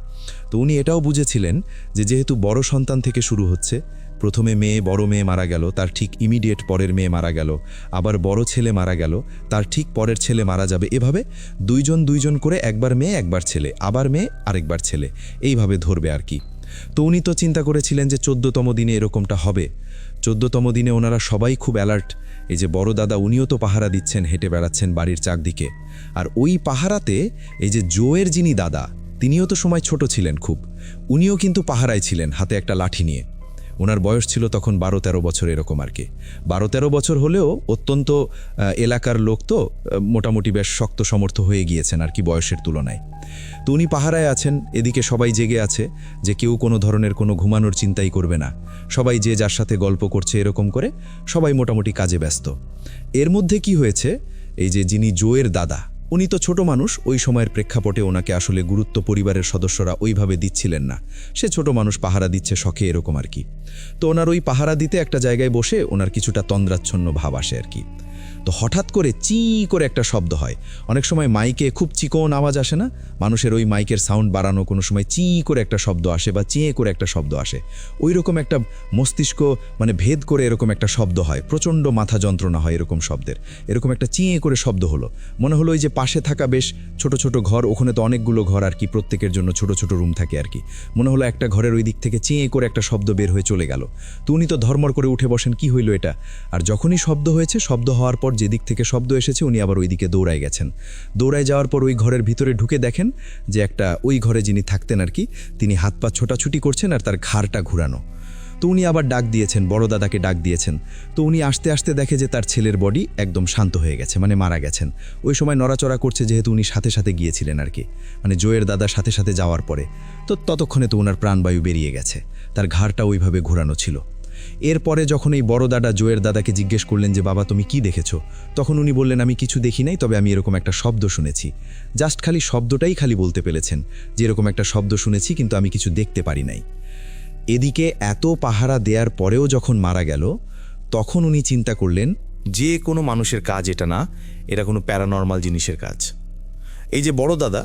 তো উনি এটাও বুঝেছিলেন যে যেহেতু বড় সন্তান থেকে শুরু হচ্ছে, প্রথমে বড় মেয়ে মারা গেল, তার ঠিক ইমিডিয়েট পরের মেয়ে মারা গেল, আবার বড় ছেলে মারা গেল, তার ঠিক পরের ছেলে মারা যাবে, এভাবে 2 জন করে, একবার মেয়ে একবার ছেলে, আবার মেয়ে আরেকবার ছেলে, এইভাবে ধরবে আর কি। তো উনি তো চিন্তা করেছিলেন যে 14তম দিনে এরকমটা হবে। 14তম দিনে ওনারা সবাই খুব অ্যালার্ট। এই যে বড় দাদা, উনিও তো পাহারা দিচ্ছেন, হেঁটে বেড়াচ্ছেন বাড়ির চারদিকে। আর ওই পাহারাতে এই যে জোয়ের যিনি দাদা, তিনিও তো সময় ছোট ছিলেন খুব, উনিও কিন্তু পাহারায় ছিলেন, হাতে একটা লাঠি নিয়ে। ওনার বয়স ছিল তখন 12-13 বছর এরকম আর কি। 12-13 বছর হলেও অত্যন্ত এলাকার লোক তো, মোটামুটি বেশ শক্ত সমর্থ হয়ে গিয়েছেন আর কি বয়সের তুলনায়। তো উনি পাহারায় আছেন, এদিকে সবাই জেগে আছে যে কেউ কোনো ধরনের কোনো ঘুমানোর চিন্তাই করবে না, সবাই যে যার সাথে গল্প করছে, এরকম করে সবাই মোটামুটি কাজে ব্যস্ত। এর মধ্যে কি হয়েছে, এই যে যিনি জোয়ের দাদা, উনি তো ছোট মানুষ, ওই সময়ের প্রেক্ষাপটে ওনাকে আসলে গুরুত্ব পরিবারের সদস্যরা ওইভাবে দিচ্ছিলেন না। সে ছোট মানুষ, পাহারা দিচ্ছে শখে, এরকম আর কি। তো ওনার ওই পাহারা দিতে একটা জায়গায় বসে ওনার কিছুটা তন্দ্রাচ্ছন্ন ভাব আসে আর কি। তো হঠাৎ করে চি করে একটা শব্দ হয়। অনেক সময় মাইকে খুব চিকন আওয়াজ আসে না, মানুষের ওই মাইকের সাউন্ড বাড়ানো কোনো সময় চি করে একটা শব্দ আসে বা চেয়ে করে একটা শব্দ আসে, ওই রকম একটা মস্তিষ্ক মানে ভেদ করে এরকম একটা শব্দ হয়, প্রচণ্ড মাথা যন্ত্রণা হয় এরকম শব্দের। এরকম একটা চিয়ে করে শব্দ হলো, মনে হলো ওই যে পাশে থাকা বেশ ছোট ছোট ঘর, ওখানে তো অনেকগুলো ঘর আর কি, প্রত্যেকের জন্য ছোট ছোট রুম থাকে আর কি, মনে হলো একটা ঘরের ওই দিক থেকে চিয়ে করে একটা শব্দ বের হয়ে চলে গেল। তো উনি তো ধর্মর করে উঠে বসেন, কি হইল এটা? আর যখনই শব্দ হয়েছে, শব্দ হওয়ার পর যেদিক থেকে শব্দ এসেছে উনি আবার ওই দিকে দৌড়ায় গেছেন। দৌড়ায় যাওয়ার পর ওই ঘরের ভিতরে ঢুকে দেখেন যে একটা ওই ঘরে যিনি থাকতেন আর কি, তিনি হাত পা ছোটাছুটি করছেন আর তার ঘাড়টা ঘুরানো। তো উনি আবার ডাক দিয়েছেন, বড় দাদাকে ডাক দিয়েছেন। তো উনি আস্তে আস্তে দেখে যে তার ছেলের বডি একদম শান্ত হয়ে গেছে, মানে মারা গেছেন। ওই সময় নড়াচড়া করছে, যেহেতু উনি সাথে সাথে গিয়েছিলেন আর কি, মানে জয়ের দাদার সাথে সাথে যাওয়ার পরে। তো ততক্ষণে তো ওনার প্রাণবায়ু বেরিয়ে গেছে, তার ঘাড়টা ওইভাবে ঘোরানো ছিল। এরপরে যখন এই বড় দাদা জয়ের দাদাকে জিজ্ঞেস করলেন যে বাবা তুমি কি দেখেছো, তখন উনি বললেন আমি কিছু দেখি নাই, তবে আমি এরকম একটা শব্দ শুনেছি। জাস্ট খালি শব্দটাই খালি বলতে পেরেছেন যে এরকম একটা শব্দ শুনেছি, কিন্তু আমি কিছু দেখতে পারি নাই। এদিকে এত পাহারা দেওয়ার পরেও যখন মারা গেল, তখন উনি চিন্তা করলেন যে কোনো মানুষের কাজ এটা না, এটা কোনো প্যারানর্মাল জিনিসের কাজ। এই যে বড় দাদা,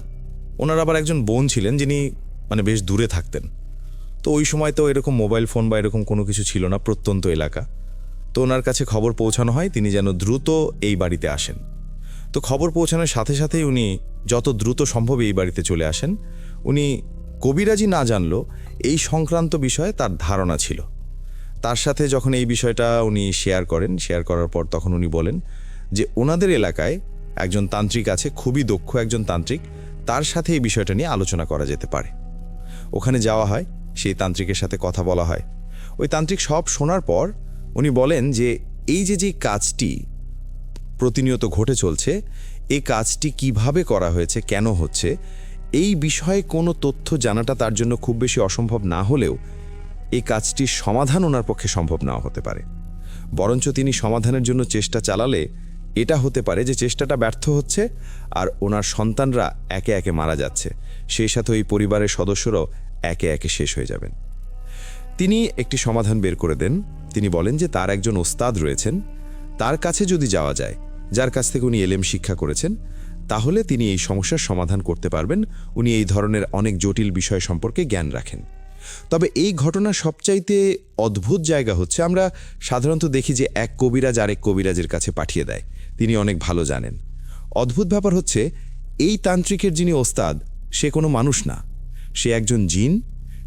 ওনার আবার একজন বোন ছিলেন যিনি মানে বেশ দূরে থাকতেন। তো ওই সময় তো এরকম মোবাইল ফোন বা এরকম কোনো কিছু ছিল না, প্রত্যন্ত এলাকা। তো ওনার কাছে খবর পৌঁছানো হয় তিনি যেন দ্রুত এই বাড়িতে আসেন। তো খবর পৌঁছানোর সাথে সাথেই উনি যত দ্রুত সম্ভব এই বাড়িতে চলে আসেন। উনি কবিরাজি না জানলেও এই সংক্রান্ত বিষয়ে তার ধারণা ছিল। তার সাথে যখন এই বিষয়টা উনি শেয়ার করার পর তখন উনি বলেন যে ওনাদের এলাকায় একজন তান্ত্রিক আছে, খুবই দক্ষ একজন তান্ত্রিক, তার সাথে এই বিষয়টা নিয়ে আলোচনা করা যেতে পারে। ওখানে যাওয়া হয়, সেই তান্ত্রিকের সাথে কথা বলা হয়। ওই তান্ত্রিক সব শোনার পর উনি বলেন যে এই যে কাজটি প্রতিনিয়ত ঘটে চলছে, এই কাজটি কিভাবে করা হয়েছে, কেন হচ্ছে, এই বিষয়ে কোনো তথ্য জানাটা তার জন্য খুব বেশি অসম্ভব না হলেও এই কাজটির সমাধান ওনার পক্ষে সম্ভব নাও হতে পারে। বরঞ্চ তিনি সমাধানের জন্য চেষ্টা চালালে এটা হতে পারে যে চেষ্টাটা ব্যর্থ হচ্ছে আর ওনার সন্তানরা একে একে মারা যাচ্ছে, সেই সাথে ওই পরিবারের সদস্যরাও একে একে শেষ হয়ে যাবেন। তিনি একটি সমাধান বের করে দেন। তিনি বলেন যে তার একজন ওস্তাদ রয়েছেন, তার কাছে যদি যাওয়া যায়, যার কাছ থেকে উনি এলএম শিক্ষা করেছেন, তাহলে তিনি এই সমস্যার সমাধান করতে পারবেন। উনি এই ধরনের অনেক জটিল বিষয় সম্পর্কে জ্ঞান রাখেন। তবে এই ঘটনার সবচাইতে অদ্ভুত জায়গা হচ্ছে, আমরা সাধারণত দেখি যে এক কবিরাজ আরেক কবিরাজের কাছে পাঠিয়ে দেয়, তিনি অনেক ভালো জানেন। অদ্ভুত ব্যাপার হচ্ছে এই তান্ত্রিকের যিনি ওস্তাদ, সে কোনো মানুষ না, সে একজন জিন।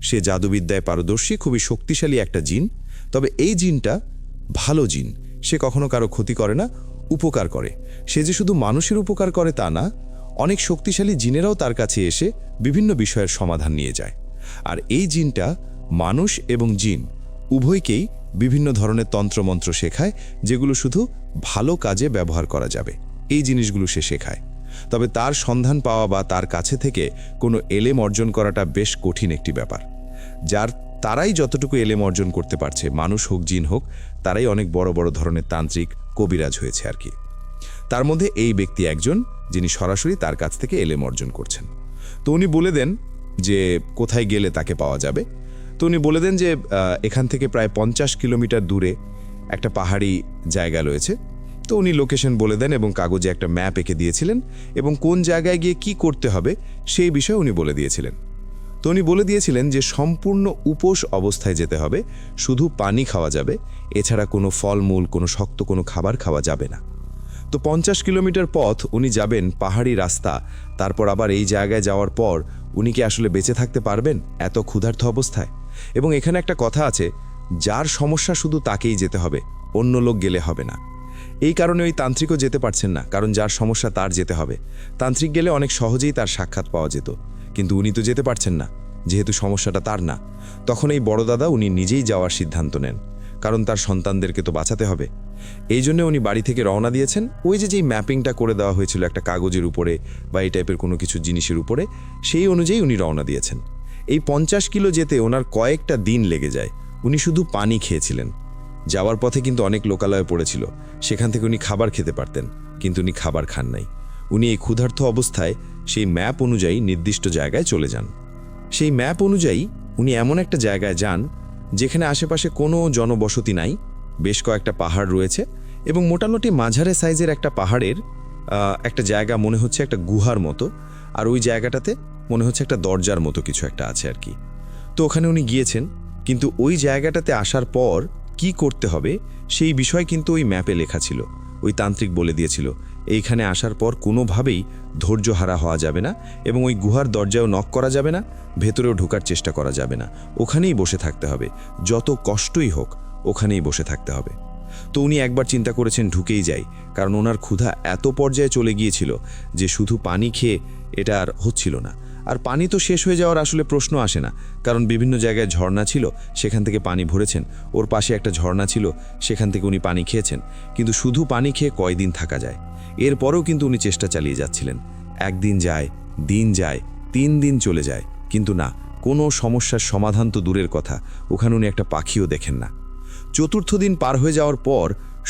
সে জাদুবিদ্যায় পারদর্শী, খুবই শক্তিশালী একটা জিন। তবে এই জিনটা ভালো জিন, সে কখনো কারো ক্ষতি করে না, উপকার করে। সে যে শুধু মানুষের উপকার করে তা না, অনেক শক্তিশালী জিনেরাও তার কাছে এসে বিভিন্ন বিষয়ের সমাধান নিয়ে যায়। আর এই জিনটা মানুষ এবং জিন উভয়কেই বিভিন্ন ধরনের তন্ত্রমন্ত্র শেখায়, যেগুলো শুধু ভালো কাজে ব্যবহার করা যাবে, এই জিনিসগুলো সে শেখায়। তবে তার সন্ধান পাওয়া বা তার কাছে থেকে কোনো এলেম অর্জন করাটা বেশ কঠিন একটি ব্যাপার। তারাই যতটুকু এলেম অর্জন করতে পারছে, মানুষ হোক জিন হোক, তারাই অনেক বড় বড় ধরনের তান্ত্রিক কবিরাজ হয়েছে আর কি। তার মধ্যে এই ব্যক্তি একজন যিনি সরাসরি তার কাছ থেকে এলেম অর্জন করছেন। তো উনি বলে দেন যে কোথায় গেলে তাকে পাওয়া যাবে। তো উনি বলে দেন যে এখান থেকে প্রায় 50 কিলোমিটার দূরে একটা পাহাড়ি জায়গা রয়েছে। তো উনি লোকেশন বলে দেন এবং কাগজে একটা ম্যাপ এঁকে দিয়েছিলেন এবং কোন জায়গায় গিয়ে কি করতে হবে সেই বিষয়ে উনি বলে দিয়েছিলেন। তো উনি বলে দিয়েছিলেন যে সম্পূর্ণ উপোস অবস্থায় যেতে হবে, শুধু পানি খাওয়া যাবে, এছাড়া কোনো ফলমূল, কোনো শক্ত কোনো খাবার খাওয়া যাবে না। তো 50 কিলোমিটার পথ উনি যাবেন, পাহাড়ি রাস্তা, তারপর আবার এই জায়গায় যাওয়ার পর উনি কি আসলে বেঁচে থাকতে পারবেন এত ক্ষুধার্ত অবস্থায়? এবং এখানে একটা কথা আছে, যার সমস্যা শুধু তাকেই যেতে হবে, অন্য লোক গেলে হবে না। এই কারণে ওই তান্ত্রিকও যেতে পারছেন না, কারণ যার সমস্যা তার যেতে হবে। তান্ত্রিক গেলে অনেক সহজেই তার সাক্ষাৎ পাওয়া যেত, কিন্তু উনি তো যেতে পারছেন না, যেহেতু সমস্যাটা তার না। তখন এই বড় দাদা উনি নিজেই যাওয়ার সিদ্ধান্ত নেন, কারণ তার সন্তানদেরকে তো বাঁচাতে হবে। এই জন্য উনি বাড়ি থেকে রওনা দিয়েছেন। ওই যেই ম্যাপিংটা করে দেওয়া হয়েছিল একটা কাগজের উপরে বা এই টাইপের কোনো কিছু জিনিসের উপরে, সেই অনুযায়ী উনি রওনা দিয়েছেন। এই 50 কিলো যেতে ওনার কয়েকটা দিন লেগে যায়। উনি শুধু পানি খেয়েছিলেন। যাওয়ার পথে কিন্তু অনেক লোকালয় পড়েছিল, সেখান থেকে উনি খাবার খেতে পারতেন, কিন্তু উনি খাবার খান নাই। উনি এই ক্ষুধার্ত অবস্থায় সেই ম্যাপ অনুযায়ী নির্দিষ্ট জায়গায় চলে যান। সেই ম্যাপ অনুযায়ী উনি এমন একটা জায়গায় যান যেখানে আশেপাশে কোনো জনবসতি নাই, বেশ কয়েকটা পাহাড় রয়েছে এবং মোটামুটি মাঝারে সাইজের একটা পাহাড়ের একটা জায়গা মনে হচ্ছে একটা গুহার মতো, আর ওই জায়গাটাতে মনে হচ্ছে একটা দরজার মতো কিছু একটা আছে আর কি। তো ওখানে উনি গিয়েছেন, কিন্তু ওই জায়গাটাতে আসার পর কি করতে হবে সেই বিষয় কিন্তু ওই ম্যাপে লেখা ছিল। ওই তান্ত্রিক বলে দিয়েছিল এইখানে আসার পর কোনোভাবেই ধৈর্য হারা হওয়া যাবে না, এবং ওই গুহার দরজাও নক করা যাবে না, ভেতরেও ঢোকার চেষ্টা করা যাবে না, ওখানেই বসে থাকতে হবে, যত কষ্টই হোক ওখানেই বসে থাকতে হবে। তো উনি একবার চিন্তা করেছেন ঢুকেই যাই, কারণ ওনার ক্ষুধা এত পর্যায়ে চলে গিয়েছিল যে শুধু পানি খেয়ে এটা আর হচ্ছিল না। আর পানি তো শেষ হয়ে যাওয়ার আসলে প্রশ্ন আসে না, কারণ বিভিন্ন জায়গায় ঝর্ণা ছিল, সেখান থেকে পানি ভরেছেন, ওর পাশে একটা ঝর্ণা ছিল, সেখান থেকে উনি পানি খেয়েছেন। কিন্তু শুধু পানি খেয়ে কয়দিন থাকা যায়? এরপরেও কিন্তু উনি চেষ্টা চালিয়ে যাচ্ছিলেন। একদিন যায়, দিন যায়, 3 দিন চলে যায়, কিন্তু না, কোনো সমস্যার সমাধান তো দূরের কথা, ওখানে উনি একটা পাখিও দেখেন না। 4র্থ দিন পার হয়ে যাওয়ার পর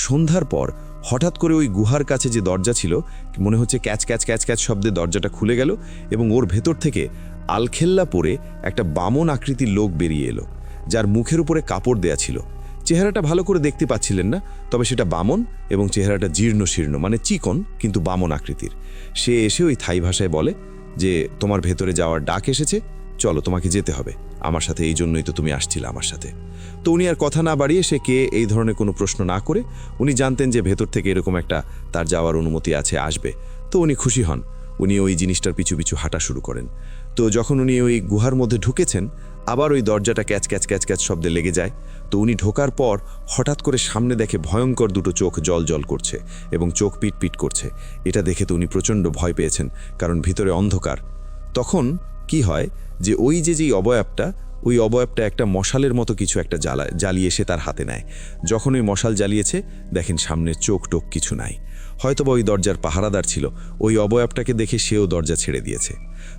সন্ধ্যার পর হঠাৎ করে ওই গুহার কাছে যে দরজা ছিল, মনে হচ্ছে ক্যাচ ক্যাচ ক্যাচ ক্যাচ শব্দে দরজাটা খুলে গেল, এবং ওর ভেতর থেকে আলখেল্লা পরে একটা বামন আকৃতির লোক বেরিয়ে এলো, যার মুখের উপরে কাপড় দেয়া ছিল। চেহারাটা ভালো করে দেখতে পাচ্ছিলেন না, তবে সেটা বামন, এবং চেহারাটা জীর্ণ শীর্ণ, মানে চিকন কিন্তু বামন আকৃতির। সে এসে ওই থাই ভাষায় বলে যে তোমার ভেতরে যাওয়ার ডাক এসেছে, চলো তোমাকে যেতে হবে আমার সাথে, এই জন্যই তো তুমি আসছিলে আমার সাথে। তো উনি আর কথা না বাড়িয়ে সে কে এই ধরনের কোনো প্রশ্ন না করে, উনি জানতেন যে ভেতর থেকে এরকম একটা তার যাওয়ার অনুমতি আছে, আসবে। তো উনি খুশি হন, উনি ওই জিনিসটার পিছু পিছু হাঁটা শুরু করেন। তো যখন উনি ওই গুহার মধ্যে ঢুকেছেন, আবার ওই দরজাটা ক্যাচ ক্যাচ ক্যাচ ক্যাচ শব্দে লেগে যায়। তো উনি ঢোকার পর হঠাৎ করে সামনে দেখে ভয়ঙ্কর দুটো চোখ জল জল করছে এবং চোখ পিট পিট করছে। এটা দেখে তো উনি প্রচণ্ড ভয় পেয়েছেন, কারণ ভিতরে অন্ধকার। তখন কি হয় যে ওই যেই অবয়বটা, ওই অবয়বটা একটা মশালের মতো কিছু একটা জ্বালিয়ে সে তার হাতে নেয়। যখন ওই মশাল জ্বালিয়েছে, দেখেন সামনে চোখ টোক কিছু নাই, হয়তোবা ওই দরজার পাহারাদার ছিল। ওই অবয়বটাকে দেখে সেও দরজা ছেড়ে দিয়েছে।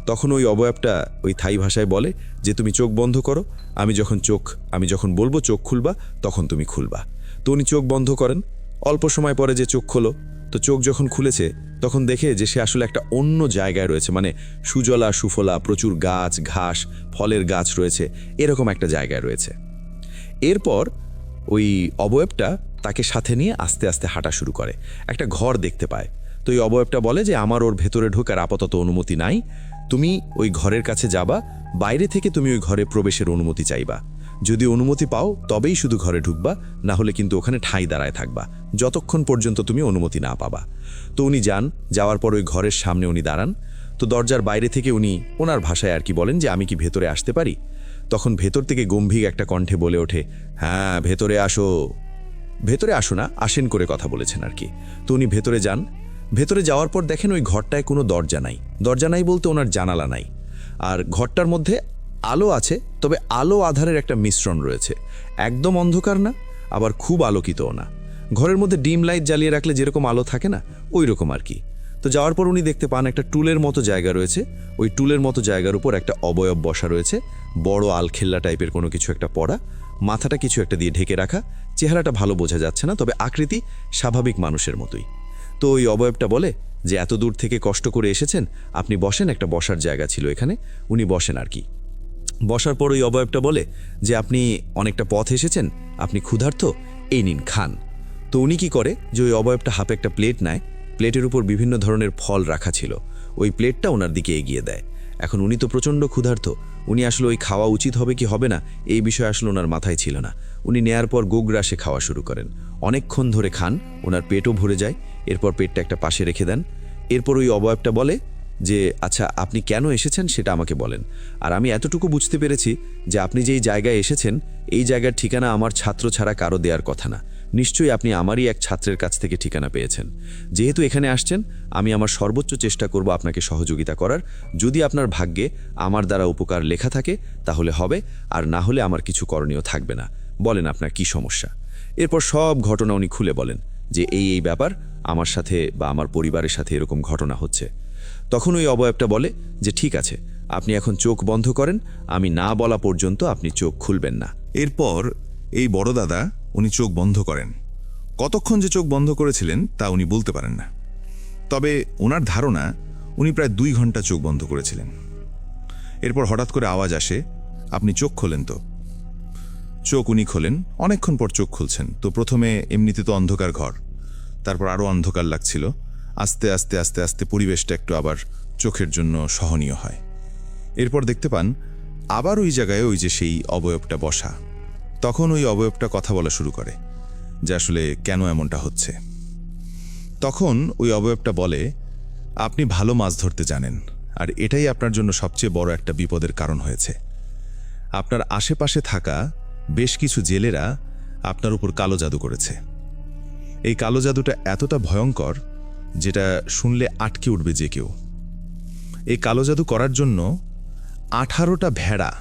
তখন ওই অবয়বটা ওই থাই ভাষায় বলে যে তুমি চোখ বন্ধ করো, আমি যখন বলবো চোখ খুলবা তখন তুমি খুলবা। তো উনি চোখ বন্ধ করেন। অল্প সময় পরে যে চোখ খোলো, তো চোখ যখন খুলেছে তখন দেখে যে সে আসলে একটা অন্য জায়গায় রয়েছে, মানে সুজলা সুফলা, প্রচুর গাছ ঘাস ফলের গাছ রয়েছে, এরকম একটা জায়গায় রয়েছে। এরপর ওই অবয়বটা তাকে সাথে নিয়ে আস্তে আস্তে হাঁটা শুরু করে, একটা ঘর দেখতে পায়। তো এই অবয়বটা বলে যে আমার ওর ভেতরে ঢোকার আপাতত অনুমতি নাই, তুমি ওই ঘরের কাছে যাবা, বাইরে থেকে তুমি ওই ঘরে প্রবেশের অনুমতি চাইবা, যদি অনুমতি পাও তবেই শুধু ঘরে ঢুকবা, না হলে কিন্তু ওখানে ঠাঁই দাঁড়ায় থাকবা যতক্ষণ পর্যন্ত তুমি অনুমতি না পাবা। তো উনি যান, যাওয়ার পর ওই ঘরের সামনে উনি দাঁড়ান। তো দরজার বাইরে থেকে উনি ওনার ভাষায় আর কি বলেন যে আমি কি ভেতরে আসতে পারি? তখন ভেতর থেকে গম্ভীর একটা কণ্ঠে বলে ওঠে, হ্যাঁ ভেতরে আসো। ভেতরে আসো না, আসেন করে কথা বলেছেন আর কি। তো উনি ভেতরে যান। ভেতরে যাওয়ার পর দেখেন ওই ঘরটায় কোনো দরজা নাই। দরজা নাই বলতে ওনার জানালা নাই, আর ঘরটার মধ্যে আলো আছে, তবে আলো আধারের একটা মিশ্রণ রয়েছে, একদম অন্ধকার না আবার খুব আলোকিতও না। ঘরের মধ্যে ডিম লাইট জ্বালিয়ে রাখলে যেরকম আলো থাকে না, ওই রকম আর কি। তো যাওয়ার পর উনি দেখতে পান একটা টুলের মতো জায়গা রয়েছে, ওই টুলের মতো জায়গার উপর একটা অবয়ব বসা রয়েছে, বড় আলখেল্লা টাইপের কোনো কিছু একটা পরা, মাথাটা কিছু একটা দিয়ে ঢেকে রাখা, চেহারাটা ভালো বোঝা যাচ্ছে না, তবে আকৃতি স্বাভাবিক মানুষের মতোই। তো ওই অবয়বটা বলে যে এত দূর থেকে কষ্ট করে এসেছেন, আপনি বসেন, একটা বসার জায়গা ছিল এখানে, উনি বসেন আর কি। বসার পর ওই অবয়বটা বলে যে আপনি অনেকটা পথ এসেছেন, আপনি ক্ষুধার্ত, এই নিন খান। তো উনি কি করে যে ওই অবয়বটা হাতে একটা প্লেট নেয়, প্লেটের উপর বিভিন্ন ধরনের ফল রাখা ছিল, ওই প্লেটটা ওনার দিকে এগিয়ে দেয়। এখন উনি তো প্রচণ্ড ক্ষুধার্ত, উনি আসলে ওই খাওয়া উচিত হবে কি হবে না এই বিষয়ে আসলে ওনার মাথায় ছিল না। উনি নেয়ার পর গোগ্রাসে খাওয়া শুরু করেন, অনেকক্ষণ ধরে খান, ওনার পেটও ভরে যায়। এরপর পেটটা একটা পাশে রেখে দেন। এরপর ওই অবয়বটা বলে যে আচ্ছা আপনি কেন এসেছেন সেটা আমাকে বলেন। আর আমি এতটুকু বুঝতে পেরেছি যে আপনি যেই জায়গায় এসেছেন এই জায়গার ঠিকানা আমার ছাত্র ছাড়া কারো দেওয়ার কথা না, নিশ্চয়ই আপনি আমারই এক ছাত্রের কাছ থেকে ঠিকানা পেয়েছেন। যেহেতু এখানে আসছেন, আমি আমার সর্বোচ্চ চেষ্টা করব আপনাকে সহযোগিতা করার। যদি আপনার ভাগ্যে আমার দ্বারা উপকার লেখা থাকে তাহলে হবে, আর না হলে আমার কিছু করণীয় থাকবে না। বলেন আপনার কি সমস্যা। এরপর সব ঘটনা উনি খুলে বলেন যে এই ব্যাপার আমার সাথে বা আমার পরিবারের সাথে এরকম ঘটনা হচ্ছে। তখন ওই অবয়বটা বলে যে ঠিক আছে, আপনি এখন চোখ বন্ধ করেন, আমি না বলা পর্যন্ত আপনি চোখ খুলবেন না। এরপর এই বড় দাদা উনি চোখ বন্ধ করেন। কতক্ষণ যে চোখ বন্ধ করেছিলেন তা উনি বলতে পারেন না, তবে ওনার ধারণা উনি প্রায় 2 ঘন্টা চোখ বন্ধ করেছিলেন। এরপর হঠাৎ করে আওয়াজ আসে, আপনি চোখ খোলেন। তো চোখ উনি খোলেন, অনেকক্ষণ পর চোখ খুলছেন। তো প্রথমে এমনিতে তো অন্ধকার ঘর, তারপর আরও অন্ধকার লাগছিল। আস্তে আস্তে আস্তে আস্তে পরিবেশটা একটু আবার চোখের জন্য সহনীয় হয়। এরপর দেখতে পান আবার ওই জায়গায় ওই যে সেই অবয়বটা বসা। তখন ওই অবয়বটা কথা বলা শুরু করে যে আসলে কেন এমনটা হচ্ছে। তখন ওই অবয়বটা বলে, আপনি ভালো মাছ ধরতে জানেন, আর এটাই আপনার জন্য সবচেয়ে বড় একটা বিপদের কারণ হয়েছে। আপনার আশেপাশে থাকা বেশ কিছু জেলেরা আপনার উপর কালো জাদু করেছে। এই কালো জাদুটা এতটা ভয়ঙ্কর যেটা শুনলে আটকে উঠবে যে কেউ। এই কালো জাদু করার জন্য 18টা ভেড়া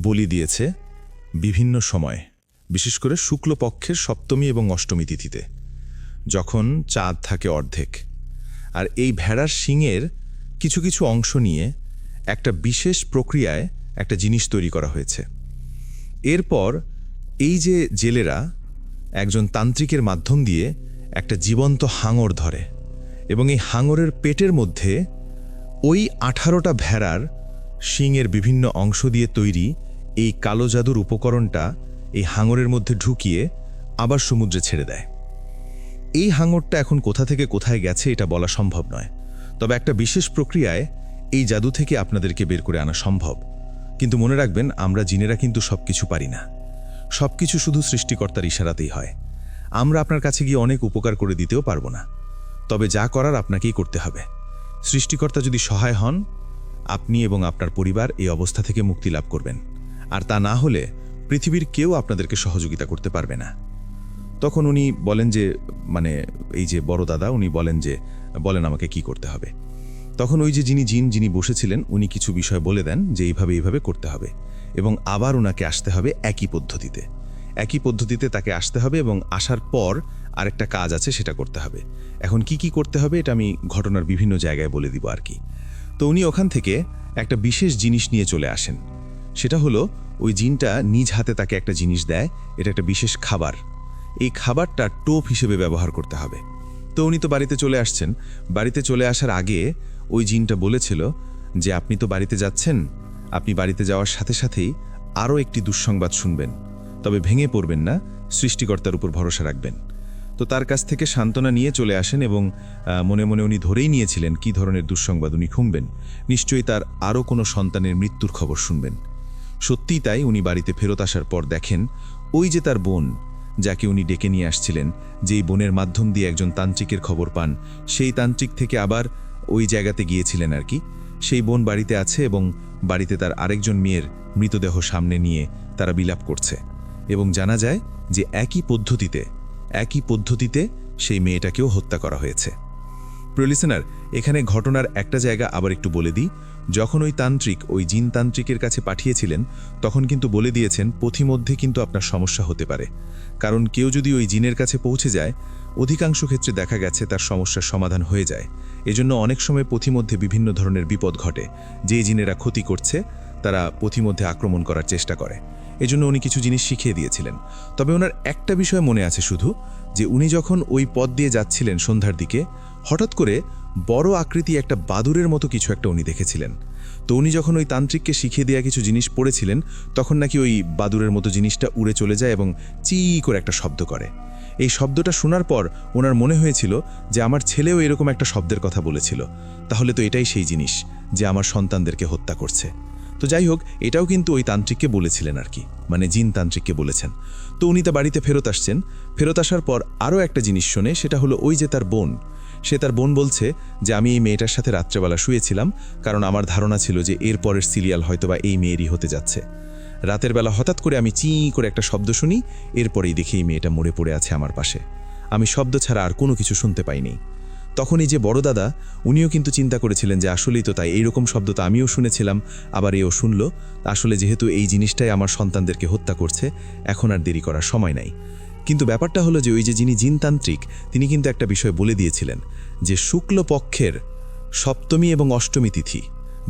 বলি দিয়েছে বিভিন্ন সময়, বিশেষ করে শুক্লপক্ষের সপ্তমী এবং অষ্টমী তিথিতে, যখন চাঁদ থাকে অর্ধেক। আর এই ভেড়ার শিংয়ের কিছু কিছু অংশ নিয়ে একটা বিশেষ প্রক্রিয়ায় একটা জিনিস তৈরি করা হয়েছে। এরপর এই যে জেলেরা একজন তান্ত্রিকের মাধ্যম দিয়ে একটা জীবন্ত হাঙর ধরে, এবং এই হাঙরের পেটের মধ্যে ওই 18টা ভেড়ার শিংয়ের বিভিন্ন অংশ দিয়ে তৈরি এই কালো জাদুর উপকরণটা এই হাঙরের মধ্যে ঢুকিয়ে আবার সমুদ্রে ছেড়ে দেয়। এই হাঙরটা এখন কোথা থেকে কোথায় গেছে এটা বলা সম্ভব নয়, তবে একটা বিশেষ প্রক্রিয়ায় এই জাদু থেকে আপনাদেরকে বের করে আনা সম্ভব। কিন্তু মনে রাখবেন, আমরা জিনেরা কিন্তু সবকিছু পারি না, সবকিছু শুধু সৃষ্টিকর্তার ইশারাতেই হয়। আমরা আপনার কাছে গিয়ে অনেক উপকার করে দিতেও পারবো না, তবে যা করার আপনাকেই করতে হবে। সৃষ্টিকর্তা যদি সহায় হন, আপনি এবং আপনার পরিবার এই অবস্থা থেকে মুক্তি লাভ করবেন, আর তা না হলে পৃথিবীর কেউ আপনাদেরকে সহযোগিতা করতে পারবে না। তখন উনি বলেন যে, মানে এই যে বড় দাদা, উনি বলেন যে, বলেন আমাকে কি করতে হবে। তখন ওই যে যিনি বসেছিলেন উনি কিছু বিষয় বলে দেন যে এইভাবে করতে হবে, এবং আবার ওনাকে আসতে হবে একই পদ্ধতিতে তাকে আসতে হবে, এবং আসার পর আরেকটা কাজ আছে সেটা করতে হবে। এখন কি করতে হবে এটা আমি ঘটনার বিভিন্ন জায়গায় বলে দিব আর কি। তো উনি ওখান থেকে একটা বিশেষ জিনিস নিয়ে চলে আসেন। সেটা হলো ওই জিনটা নিজ হাতে তাকে একটা জিনিস দেয়, এটা একটা বিশেষ খাবার। এই খাবারটা টোপ হিসেবে ব্যবহার করতে হবে। তো উনি তো বাড়িতে চলে আসছেন। বাড়িতে চলে আসার আগে ওই জিনটা বলেছিল যে আপনি তো বাড়িতে যাচ্ছেন, আপনি বাড়িতে যাওয়ার সাথে সাথেই আরও একটি দুঃসংবাদ শুনবেন, তবে ভেঙে পড়বেন না, সৃষ্টিকর্তার উপর ভরসা রাখবেন। তো তার কাছ থেকে সান্ত্বনা নিয়ে চলে আসেন, এবং মনে মনে উনি ধরেই নিয়েছিলেন কী ধরনের দুঃসংবাদ উনি শুনবেন। নিশ্চয়ই তার আরও কোনো সন্তানের মৃত্যুর খবর শুনবেন। সত্যিই তাই, উনি বাড়িতে ফেরত আসার পর দেখেন ওই যে তার বোন, যাকে উনি ডেকে নিয়ে আসছিলেন, যেই বোনের মাধ্যম দিয়ে একজন তান্ত্রিকের খবর পান, সেই তান্ত্রিক থেকে আবার ওই জায়গাতে গিয়েছিলেন আর কি, সেই বোন বাড়িতে আছে, এবং বাড়িতে তার আরেকজন মেয়ের মৃতদেহ সামনে নিয়ে তারা বিলাপ করছে, এবং জানা যায় যে একই পদ্ধতিতে সেই মেয়েটাকেও হত্যা করা হয়েছে। প্রিয় লিসেনার, এখানে ঘটনার একটা জায়গা আবার একটু বলে দিই। যখন ওই তান্ত্রিক ওই জিন তান্ত্রিকের কাছে পাঠিয়েছিলেন, তখন কিন্তু বলে দিয়েছেন পথিমধ্যে কিন্তু আপনার সমস্যা হতে পারে, কারণ কেউ যদি ওই জিনের কাছে পৌঁছে যায়, অধিকাংশ ক্ষেত্রে দেখা গেছে তার সমস্যার সমাধান হয়ে যায়। এজন্য অনেক সময় পথিমধ্যে বিভিন্ন ধরনের বিপদ ঘটে। যে জিনেরা ক্ষতি করছে তারা পথিমধ্যে আক্রমণ করার চেষ্টা করে। এজন্য উনি কিছু জিনিস শিখিয়ে দিয়েছিলেন। তবে ওনার একটা বিষয় মনে আছে শুধু, যে উনি যখন ওই পথ দিয়ে যাচ্ছিলেন সন্ধ্যার দিকে, হঠাৎ করে বড় আকৃতি একটা বাদুরের মতো কিছু একটা উনি দেখেছিলেন। তো উনি যখন ওই তান্ত্রিককে শিখিয়ে দেওয়া কিছু জিনিস পড়েছিলেন, তখন নাকি ওই বাদুরের মতো জিনিসটা উড়ে চলে যায় এবং চি করে একটা শব্দ করে। এই শব্দটা শোনার পর ওনার মনে হয়েছিল যে আমার ছেলেও এরকম একটা শব্দের কথা বলেছিল, তাহলে তো এটাই সেই জিনিস যে আমার সন্তানদেরকে হত্যা করছে। তো যাই হোক, এটাও কিন্তু ওই তান্ত্রিককে বলেছিলেন আর কি, মানে জিন তান্ত্রিককে বলেছেন। তো উনি তা বাড়িতে ফেরত আসছেন। ফেরত আসার পর আরও একটা জিনিস শোনে, সেটা হলো ওই যে তার বোন, সে তার বোন বলছে যে আমি এই মেয়েটার সাথে রাত্রেবেলা শুয়েছিলাম, কারণ আমার ধারণা ছিল যে এর পরের সিরিয়াল হয়তোবা এই মেয়েরই হতে যাচ্ছে। রাতের বেলা হঠাৎ করে আমি চি করে একটা শব্দ শুনি, এরপরেই দেখি এই মেয়েটা মরে পড়ে আছে আমার পাশে। আমি শব্দ ছাড়া আর কোনো কিছু শুনতে পাইনি। তখন এই যে বড় দাদা, উনিও কিন্তু চিন্তা করেছিলেন যে আসলেই তো তাই, এইরকম শব্দ তো আমিও শুনেছিলাম, আবার এও শুনল। আসলে যেহেতু এই জিনিসটাই আমার সন্তানদেরকে হত্যা করছে, এখন আর দেরি করার সময় নাই। কিন্তু ব্যাপারটা হলো যে ওই যে যিনি জিনতান্ত্রিক, তিনি কিন্তু একটা বিষয় বলে দিয়েছিলেন যে শুক্লপক্ষের সপ্তমী এবং অষ্টমী তিথি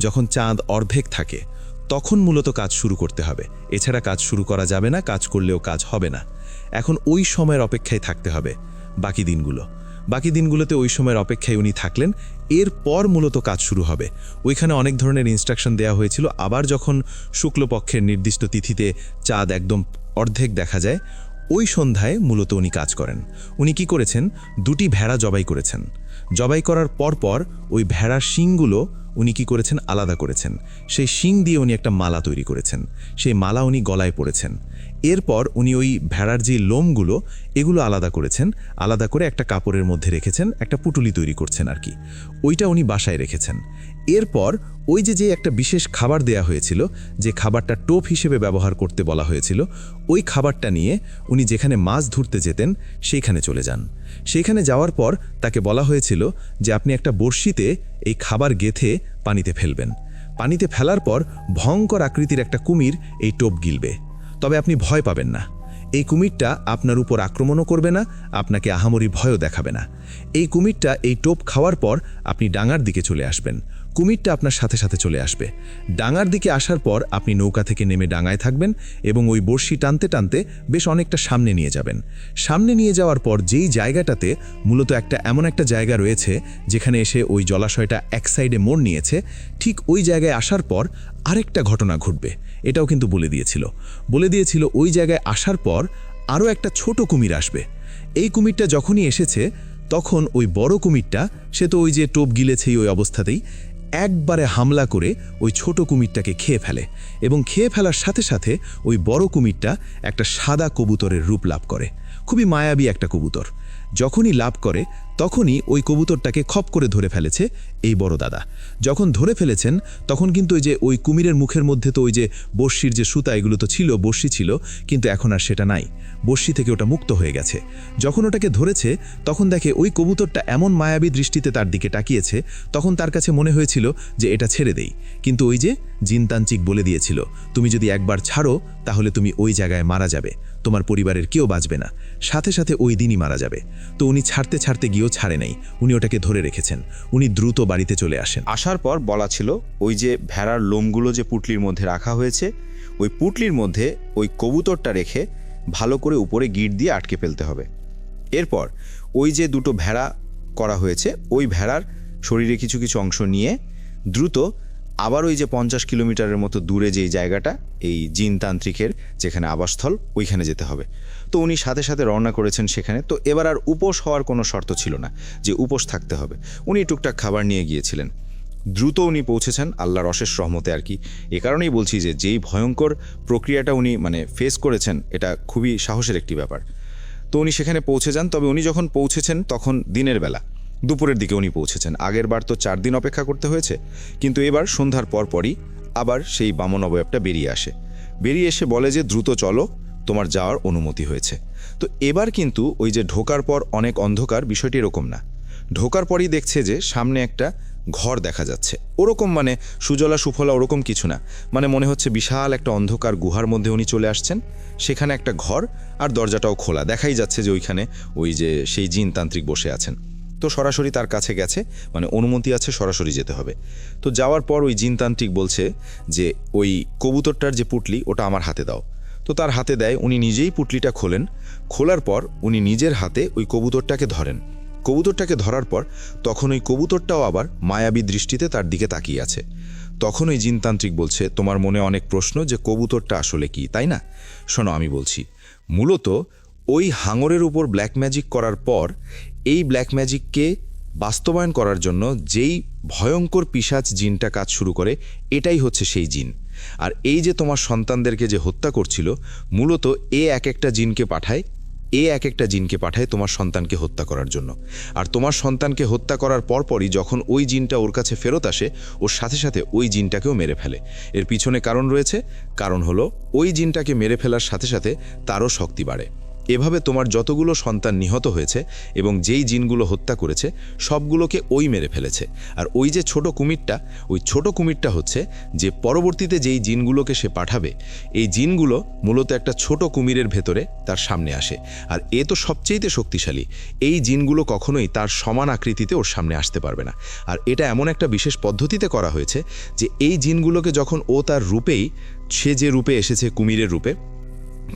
যখন চাঁদ অর্ধেক থাকে, তখন মূলত কাজ শুরু করতে হবে। এছাড়া কাজ শুরু করা যাবে না, কাজ করলেও কাজ হবে না। এখন ওই সময়ের অপেক্ষায় থাকতে হবে বাকি দিনগুলোতে ওই সময়ের অপেক্ষায় উনি থাকলেন। এরপর মূলত কাজ শুরু হবে। ওইখানে অনেক ধরনের ইনস্ট্রাকশন দেওয়া হয়েছিল। আবার যখন শুক্লপক্ষের নির্দিষ্ট তিথিতে চাঁদ একদম অর্ধেক দেখা যায়, ওই সন্ধ্যায় মূলত উনি কাজ করেন। উনি কি করেছেন, 2টি ভেড়া জবাই করেছেন। জবাই করার পরপর ওই ভেড়ার শিংগুলো উনি কি করেছেন, আলাদা করেছেন। সেই শিং দিয়ে উনি একটা মালা তৈরি করেছেন। সেই মালা উনি গলায় পরেছেন। এরপর উনি ওই ভেড়ার যে লোমগুলো এগুলো আলাদা করেছেন, আলাদা করে একটা কাপড়ের মধ্যে রেখেছেন, একটা পুটুলি তৈরি করছেন আর কি। ওইটা উনি বাসায় রেখেছেন। এরপর ওই যে একটা বিশেষ খাবার দেয়া হয়েছিল, যে খাবারটা টোপ হিসেবে ব্যবহার করতে বলা হয়েছিল, ওই খাবারটা নিয়ে উনি যেখানে মাছ ধরতে যেতেন সেইখানে চলে যান। সেইখানে যাওয়ার পর তাকে বলা হয়েছিল যে আপনি একটা বড়শিতে এই খাবার গেথে পানিতে ফেলবেন। পানিতে ফেলার পর ভয়ঙ্কর আকৃতির একটা কুমির এই টোপ গিলবে, তবে আপনি ভয় পাবেন না। এই কুমিরটা আপনার উপর আক্রমণও করবে না, আপনাকে আহামরি ভয়ও দেখাবে না। এই কুমিরটা এই টোপ খাওয়ার পর আপনি ডাঙার দিকে চলে আসবেন। কুমিরটা আপনার সাথে সাথে চলে আসবে। ডাঙার দিকে আসার পর আপনি নৌকা থেকে নেমে ডাঙায় থাকবেন এবং ওই বড়শি টানতে টানতে বেশ অনেকটা সামনে নিয়ে যাবেন। সামনে নিয়ে যাওয়ার পর যেই জায়গাটাতে মূলত এমন একটা জায়গা রয়েছে যেখানে এসে ওই জলাশয়টা এক সাইডে মোড় নিয়েছে, ঠিক ওই জায়গায় আসার পর আরেকটা ঘটনা ঘটবে। এটাও কিন্তু বলে দিয়েছিল ওই জায়গায় আসার পর আরও একটা ছোট কুমির আসবে। এই কুমিরটা যখনই এসেছে তখন ওই বড় কুমিরটা, সে তো ওই যে টোপ গিলেছে ওই অবস্থাতেই, একবারে হামলা করে ওই ছোট কুমিরটাকে খেয়ে ফেলে এবং খেয়ে ফেলার সাথে সাথে ওই বড় কুমিরটা একটা সাদা কবুতরের রূপ লাভ করে। খুবই মায়াবী একটা কবুতর। যখনই লাভ করে তখনই ওই কবুতরটাকে খপ করে ধরে ফেলেছে এই বড় দাদা। যখন ধরে ফেলেছেন তখন কিন্তু ওই কুমিরের মুখের মধ্যে তো ওই যে বড়শির যে সুতা এগুলো তো ছিল, বড়শি ছিল, কিন্তু এখন আর সেটা নাই। বড়শি থেকে ওটা মুক্ত হয়ে গেছে। যখন ওটাকে ধরেছে তখন দেখে ওই কবুতরটা এমন মায়াবী দৃষ্টিতে তার দিকে তাকিয়েছে, তখন তার কাছে মনে হয়েছিল যে এটা ছেড়ে দেই। কিন্তু ওই যে জিনতান্ত্রিক বলে দিয়েছিল, তুমি যদি একবার ছাড়ো তাহলে তুমি ওই জায়গায় মারা যাবে, তোমার পরিবারের কেউ বাঁচবে না, সাথে সাথে ওই দিনই মারা যাবে। তো উনি ছাড়তে ছাড়তে গিয়েও ছাড়ে নাই, উনি ওটাকে ধরে রেখেছেন। উনি দ্রুত বাড়িতে চলে আসেন। আসার পর বলা ছিল ওই যে ভেড়ার লোমগুলো যে পুটলির মধ্যে রাখা হয়েছে, ওই পুটলির মধ্যে ওই কবুতরটা রেখে ভালো করে উপরে গিট দিয়ে আটকে ফেলতে হবে। এরপর ওই যে 2টো ভেড়া করা হয়েছে, ওই ভেড়ার শরীরে কিছু কিছু অংশ নিয়ে দ্রুত আবার ওই যে 50 কিলোমিটারের মতো দূরে যেই জায়গাটা এই জিনতান্ত্রিকের যেখানে আবাসস্থল, ওইখানে যেতে হবে। তো উনি সাথে সাথে রওনা করেছেন সেখানে। তো এবার আর উপোস হওয়ার কোনো শর্ত ছিল না যে উপোস থাকতে হবে। উনি টুকটাক খাবার নিয়ে গিয়েছিলেন। দ্রুত উনি পৌঁছেছেন আল্লাহর অশেষ রহমতে আর কি। এ কারণেই বলছি যে যেই ভয়ঙ্কর প্রক্রিয়াটা উনি ফেস করেছেন, এটা খুবই সাহসের একটি ব্যাপার। তো উনি সেখানে পৌঁছে যান। তবে উনি যখন পৌঁছেছেন তখন দিনের বেলা, দুপুরের দিকে উনি পৌঁছেছেন। আগের বার তো 4 দিন অপেক্ষা করতে হয়েছে, কিন্তু এবার সন্ধ্যার পরপরই আবার সেই বামন অবয়বটা বেরিয়ে আসে। বেরিয়ে এসে বলে যে দ্রুত চলো, তোমার যাওয়ার অনুমতি হয়েছে। তো এবার কিন্তু ওই যে ঢোকার পর অনেক অন্ধকার, বিষয়টি এরকম না। ঢোকার পরই দেখছে যে সামনে একটা ঘর দেখা যাচ্ছে। ওরকম সুজলা সুফলা ওরকম কিছু না, মনে হচ্ছে বিশাল একটা অন্ধকার গুহার মধ্যে উনি চলে আসছেন। সেখানে একটা ঘর, আর দরজাটাও খোলা, দেখাই যাচ্ছে যে ওইখানে ওই যে সেই জিনতান্ত্রিক বসে আছেন। তো সরাসরি তার কাছে গেছে, অনুমতি আছে, সরাসরি যেতে হবে। তো যাওয়ার পর ওই জিনতান্ত্রিক বলছে যে ওই কবুতরটার যে পুটলি, ওটা আমার হাতে দাও। তো তার হাতে দেয়। উনি নিজেই পুটলিটা খোলেন। খোলার পর উনি নিজের হাতে ওই কবুতরটাকে ধরেন। কবুতরটাকে ধরার পর তখন ওই কবুতরটাও আবার মায়াবী দৃষ্টিতে তার দিকে তাকিয়ে আছে। তখন ওই জিনতান্ত্রিক বলছে, তোমার মনে অনেক প্রশ্ন যে কবুতরটা আসলে কি, তাই না? শোনো, আমি বলছি। মূলত ওই হাঙরের উপর ব্ল্যাক ম্যাজিক করার পর এই ব্ল্যাক ম্যাজিককে বাস্তবায়ন করার জন্য যেই ভয়ঙ্কর পিশাচ জিনটা কাজ শুরু করে, এটাই হচ্ছে সেই জিন। আর এই যে তোমার সন্তানদেরকে যে হত্যা করছিল, মূলত এক একটা জিনকে পাঠায় তোমার সন্তানকে হত্যা করার জন্য। আর তোমার সন্তানকে হত্যা করার পরপরই যখন ওই জিনটা ওর কাছে ফেরত আসে, ওর সাথে সাথে ওই জিনটাকেও মেরে ফেলে। এর পিছনে কারণ রয়েছে। কারণ হলো ওই জিনটাকে মেরে ফেলার সাথে সাথে তারও শক্তি বাড়ে। এভাবে তোমার যতগুলো সন্তান নিহত হয়েছে এবং যেই জিনগুলো হত্যা করেছে সবগুলোকে ওই মেরে ফেলেছে। আর ওই যে ছোট কুমিরটা, ওই ছোট কুমিরটা হচ্ছে যে পরবর্তীতে যেই জিনগুলোকে সে পাঠাবে, এই জিনগুলো মূলত একটা ছোট কুমিরের ভেতরে তার সামনে আসে। আর এ তো সবচেয়েতে শক্তিশালী। এই জিনগুলো কখনোই তার সমান আকৃতিতে ওর সামনে আসতে পারবে না। আর এটা এমন একটা বিশেষ পদ্ধতিতে করা হয়েছে যে এই জিনগুলোকে যখন ও তার রূপেই, সে যে রূপে এসেছে কুমিরের রূপে,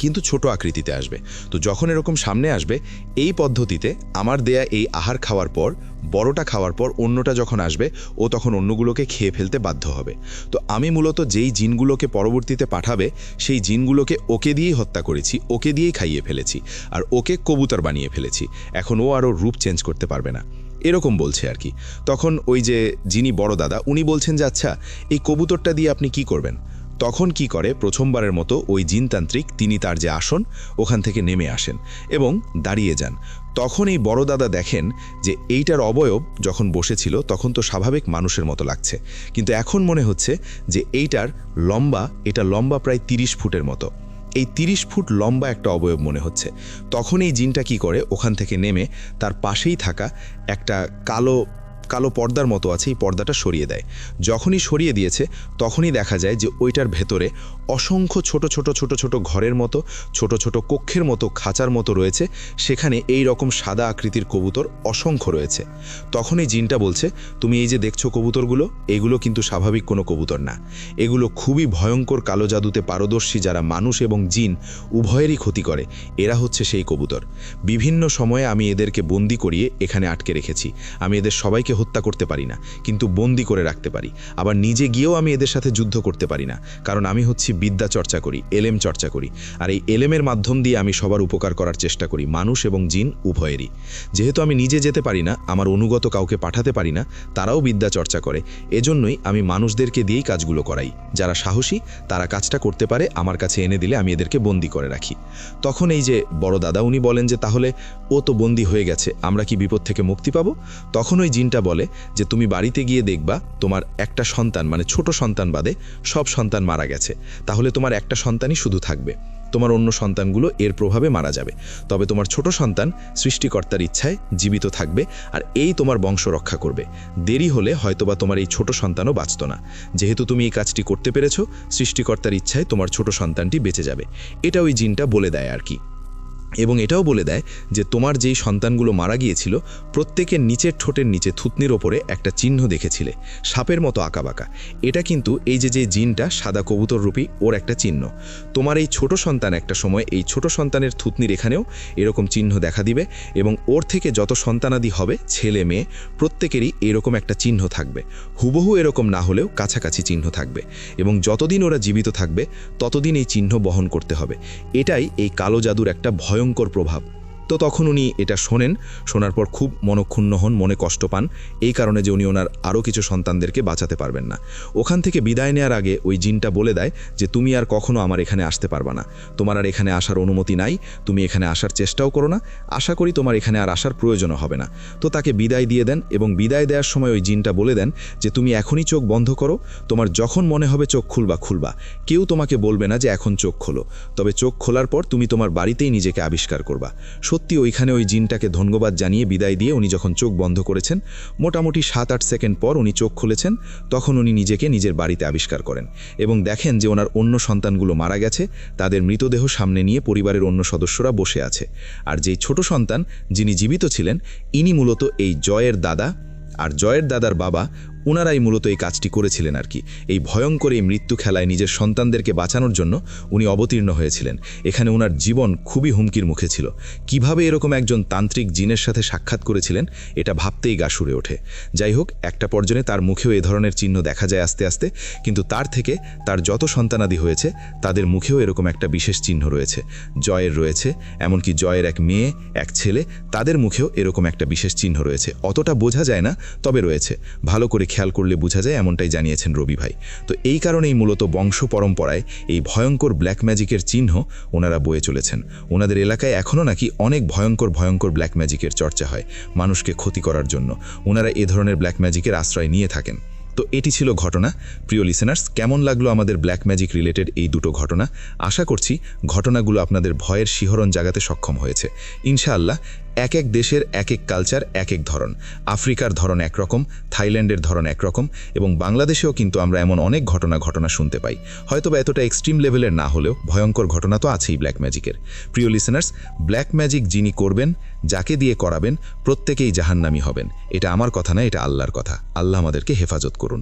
কিন্তু ছোট আকৃতিতে আসবে। তো যখন এরকম সামনে আসবে, এই পদ্ধতিতে আমার দেয়া এই আহার খাওয়ার পর, বড়টা খাওয়ার পর অন্যটা যখন আসবে, ও তখন অন্যগুলোকে খেয়ে ফেলতে বাধ্য হবে। তো আমি মূলত যেই জিনগুলোকে পরবর্তীতে পাঠাবে, সেই জিনগুলোকে ওকে দিয়েই হত্যা করেছি, ওকে দিয়েই খাইয়ে ফেলেছি, আর ওকে কবুতর বানিয়ে ফেলেছি। এখন ও আরও রূপ চেঞ্জ করতে পারবে না, এরকম বলছে আর কি। তখন ওই যে যিনি বড় দাদা, উনি বলছেন যে আচ্ছা, এই কবুতরটা দিয়ে আপনি কি করবেন? তখন কি করে, প্রথমবারের মতো ওই জিনতান্ত্রিক তিনি তার যে আসন ওখান থেকে নেমে আসেন এবং দাঁড়িয়ে যান। তখন এই বড় দাদা দেখেন যে এইটার অবয়ব যখন বসেছিল তখন তো স্বাভাবিক মানুষের মতো লাগছে, কিন্তু এখন মনে হচ্ছে যে এটা লম্বা প্রায় 30 ফুটের মতো। এই 30 ফুট লম্বা একটা অবয়ব মনে হচ্ছে। তখন এই জিনটা কি করে, ওখান থেকে নেমে তার পাশেই থাকা একটা কালো পর্দার মতো আছে, এই পর্দাটা সরিয়ে দেয়। যখনই সরিয়ে দিয়েছে তখনই দেখা যায় যে ওইটার ভেতরে অসংখ্য ছোট ছোট ঘরের মতো, ছোট ছোট কক্ষের মতো, খাঁচার মতো রয়েছে। সেখানে এই রকম সাদা আকৃতির কবুতর অসংখ্য রয়েছে। তখন এই জিনটা বলছে, তুমি এই যে দেখছো কবুতরগুলো, এগুলো কিন্তু স্বাভাবিক কোনো কবুতর না, এগুলো খুবই ভয়ঙ্কর কালো জাদুতে পারদর্শী, যারা মানুষ এবং জিন উভয়েরই ক্ষতি করে। এরা হচ্ছে সেই কবুতর। বিভিন্ন সময়ে আমি এদেরকে বন্দি করিয়ে এখানে আটকে রেখেছি। আমি এদের সবাইকে হত্যা করতে পারি না, কিন্তু বন্দি করে রাখতে পারি। আবার নিজে গিয়েও আমি এদের সাথে যুদ্ধ করতে পারি না, কারণ আমি হচ্ছি বিদ্যা চর্চা করি, এলেম চর্চা করি। আর এই এলেমের মাধ্যম দিয়ে আমি সবার উপকার করার চেষ্টা করি, মানুষ এবং জিন উভয়েরই। যেহেতু আমি নিজে যেতে পারি না, আমার অনুগত কাউকে পাঠাতে পারি না, তারাও বিদ্যা চর্চা করে। এজন্যই আমি মানুষদেরকে দিয়েই কাজগুলো করাই। যারা সাহসী তারা কাজটা করতে পারে, আমার কাছে এনে দিলে আমি এদেরকে বন্দি করে রাখি। তখন এই যে বড় দাদা, উনি বলেন যে তাহলে ও তো বন্দি হয়ে গেছে, আমরা কি বিপদ থেকে মুক্তি পাবো? তখন ওই জিনটা বলে যে তুমি বাড়িতে গিয়ে দেখবা তোমার একটা সন্তান, মানে ছোট সন্তান বাদে সব সন্তান মারা গেছে। তাহলে তোমার একটা সন্তানই শুধু থাকবে, তোমার অন্য সন্তানগুলো এর প্রভাবে মারা যাবে। তবে তোমার ছোট সন্তান সৃষ্টিকর্তার ইচ্ছায় জীবিত থাকবে, আর এই তোমার বংশ রক্ষা করবে। দেরি হলে হয়তোবা তোমার এই ছোট সন্তানও বাঁচত না। যেহেতু তুমি এই কাজটি করতে পেরেছো, সৃষ্টিকর্তার ইচ্ছায় তোমার ছোট সন্তানটি বেঁচে যাবে। এটা ওই জিনটা বলে দেয় আর কি। এবং এটাও বলে দেয় যে তোমার যেই সন্তানগুলো মারা গিয়েছিল, প্রত্যেকের নিচের ঠোঁটের নিচে থুতনির ওপরে একটা চিহ্ন দেখেছিলে, সাপের মতো আঁকাবাঁকা। এটা কিন্তু এই যে জিনটা সাদা কবুতর রূপী, ওর একটা চিহ্ন। তোমার এই ছোট সন্তান একটা সময় এই ছোট সন্তানের থুতনির এখানেও এরকম চিহ্ন দেখা দিবে, এবং ওর থেকে যত সন্তানাদি হবে, ছেলে মেয়ে, প্রত্যেকেরই এরকম একটা চিহ্ন থাকবে। হুবহু এরকম না হলেও কাছাকাছি চিহ্ন থাকবে, এবং যতদিন ওরা জীবিত থাকবে ততদিন এই চিহ্ন বহন করতে হবে। এটাই এই কালো জাদুর একটা ভয়ঙ্কর প্রভাব। তো তখন উনি এটা শোনার পর খুব মনক্ষুণ্ণ হন, মনে কষ্ট পান, এই কারণে যে উনি ওনার আরও কিছু সন্তানদেরকে বাঁচাতে পারবেন না। ওখান থেকে বিদায় নেওয়ার আগে ওই জিনটা বলে দেয় যে তুমি আর কখনো আমার এখানে আসতে পারবা না, তোমার আর এখানে আসার অনুমতি নাই, তুমি এখানে আসার চেষ্টাও করো না, আশা করি তোমার এখানে আর আসার প্রয়োজনও হবে না। তো তাকে বিদায় দিয়ে দেন, এবং বিদায় দেওয়ার সময় ওই জিনটা বলে দেন যে তুমি এখনই চোখ বন্ধ করো, তোমার যখন মনে হবে চোখ খুলবা, কেউ তোমাকে বলবে না যে এখন চোখ খোলো, তবে চোখ খোলার পর তুমি তোমার বাড়িতেই নিজেকে আবিষ্কার করবা। সত্যি ওইখানে ওই জিনটাকে ধন্যবাদ জানিয়ে বিদায় দিয়ে উনি যখন চোখ বন্ধ করেছেন, মোটামুটি 7-8 সেকেন্ড পর উনি চোখ খুলেছেন। তখন উনি নিজেকে নিজের বাড়িতে আবিষ্কার করেন এবং দেখেন যে ওনার অন্য সন্তানগুলো মারা গেছে, তাদের মৃতদেহ সামনে নিয়ে পরিবারের অন্য সদস্যরা বসে আছে। আর যেই ছোট সন্তান যিনি জীবিত ছিলেন, ইনি মূলত এই জয়ের দাদা আর জয়ের দাদার বাবা, ওনারাই মূলত এই কাজটি করেছিলেন আর কি। এই ভয়ঙ্কর এই মৃত্যু খেলায় নিজের সন্তানদেরকে বাঁচানোর জন্য উনি অবতীর্ণ হয়েছিলেন। এখানে ওনার জীবন খুবই হুমকির মুখে ছিল। কিভাবে এরকম একজন তান্ত্রিক জিনের সাথে সাক্ষাৎ করেছিলেন, এটা ভাবতেই গা শিউরে ওঠে। যাই হোক, একটা পর্যায়ে তার মুখেও এ ধরনের চিহ্ন দেখা যায় আস্তে আস্তে, কিন্তু তার থেকে তার যত সন্তানাদি হয়েছে তাদের মুখেও এরকম একটা বিশেষ চিহ্ন রয়েছে। জয়ের রয়েছে, এমনকি জয়ের এক মেয়ে, এক ছেলে, তাদের মুখেও এরকম একটা বিশেষ চিহ্ন রয়েছে। অতটা বোঝা যায় না, তবে রয়েছে। ভালো করে খেয়াল করলে বোঝা যায়, এমনটাই জানিয়েছেন রবি ভাই। তো এই কারণেই মূলত বংশ পরম্পরায় এই ভয়ঙ্কর ব্ল্যাক ম্যাজিকের চিহ্ন ওনারা বয়ে চলেছেন। ওনাদের এলাকায় এখনও নাকি অনেক ভয়ঙ্কর ব্ল্যাক ম্যাজিকের চর্চা হয় মানুষকে ক্ষতি করার জন্য। ওনারা এ ধরনের ব্ল্যাক ম্যাজিকের আশ্রয় নিয়ে থাকেন। তো এটি ছিল ঘটনা। প্রিয় লিসেনার্স, কেমন লাগলো আমাদের ব্ল্যাক ম্যাজিক রিলেটেড এই দুটো ঘটনা? আশা করছি ঘটনাগুলো আপনাদের ভয়ের শিহরণ জাগাতে সক্ষম হয়েছে। ইনশাআল্লাহ এক এক দেশের এক এক কালচার, এক এক ধরন। আফ্রিকার ধরন একরকম, থাইল্যান্ডের ধরন একরকম, এবং বাংলাদেশেও কিন্তু আমরা এমন অনেক ঘটনা শুনতে পাই। হয়তোবা এতটা এক্সট্রিম লেভেলের না হলেও ভয়ঙ্কর ঘটনা তো আছেই ব্ল্যাক ম্যাজিকের। প্রিয় লিসেনার্স, ব্ল্যাক ম্যাজিক যিনি করবেন, যাকে দিয়ে করাবেন, প্রত্যেকেই জাহান্নামী হবেন। এটা আমার কথা না, এটা আল্লাহর কথা। আল্লাহ আমাদেরকে হেফাজত করুন।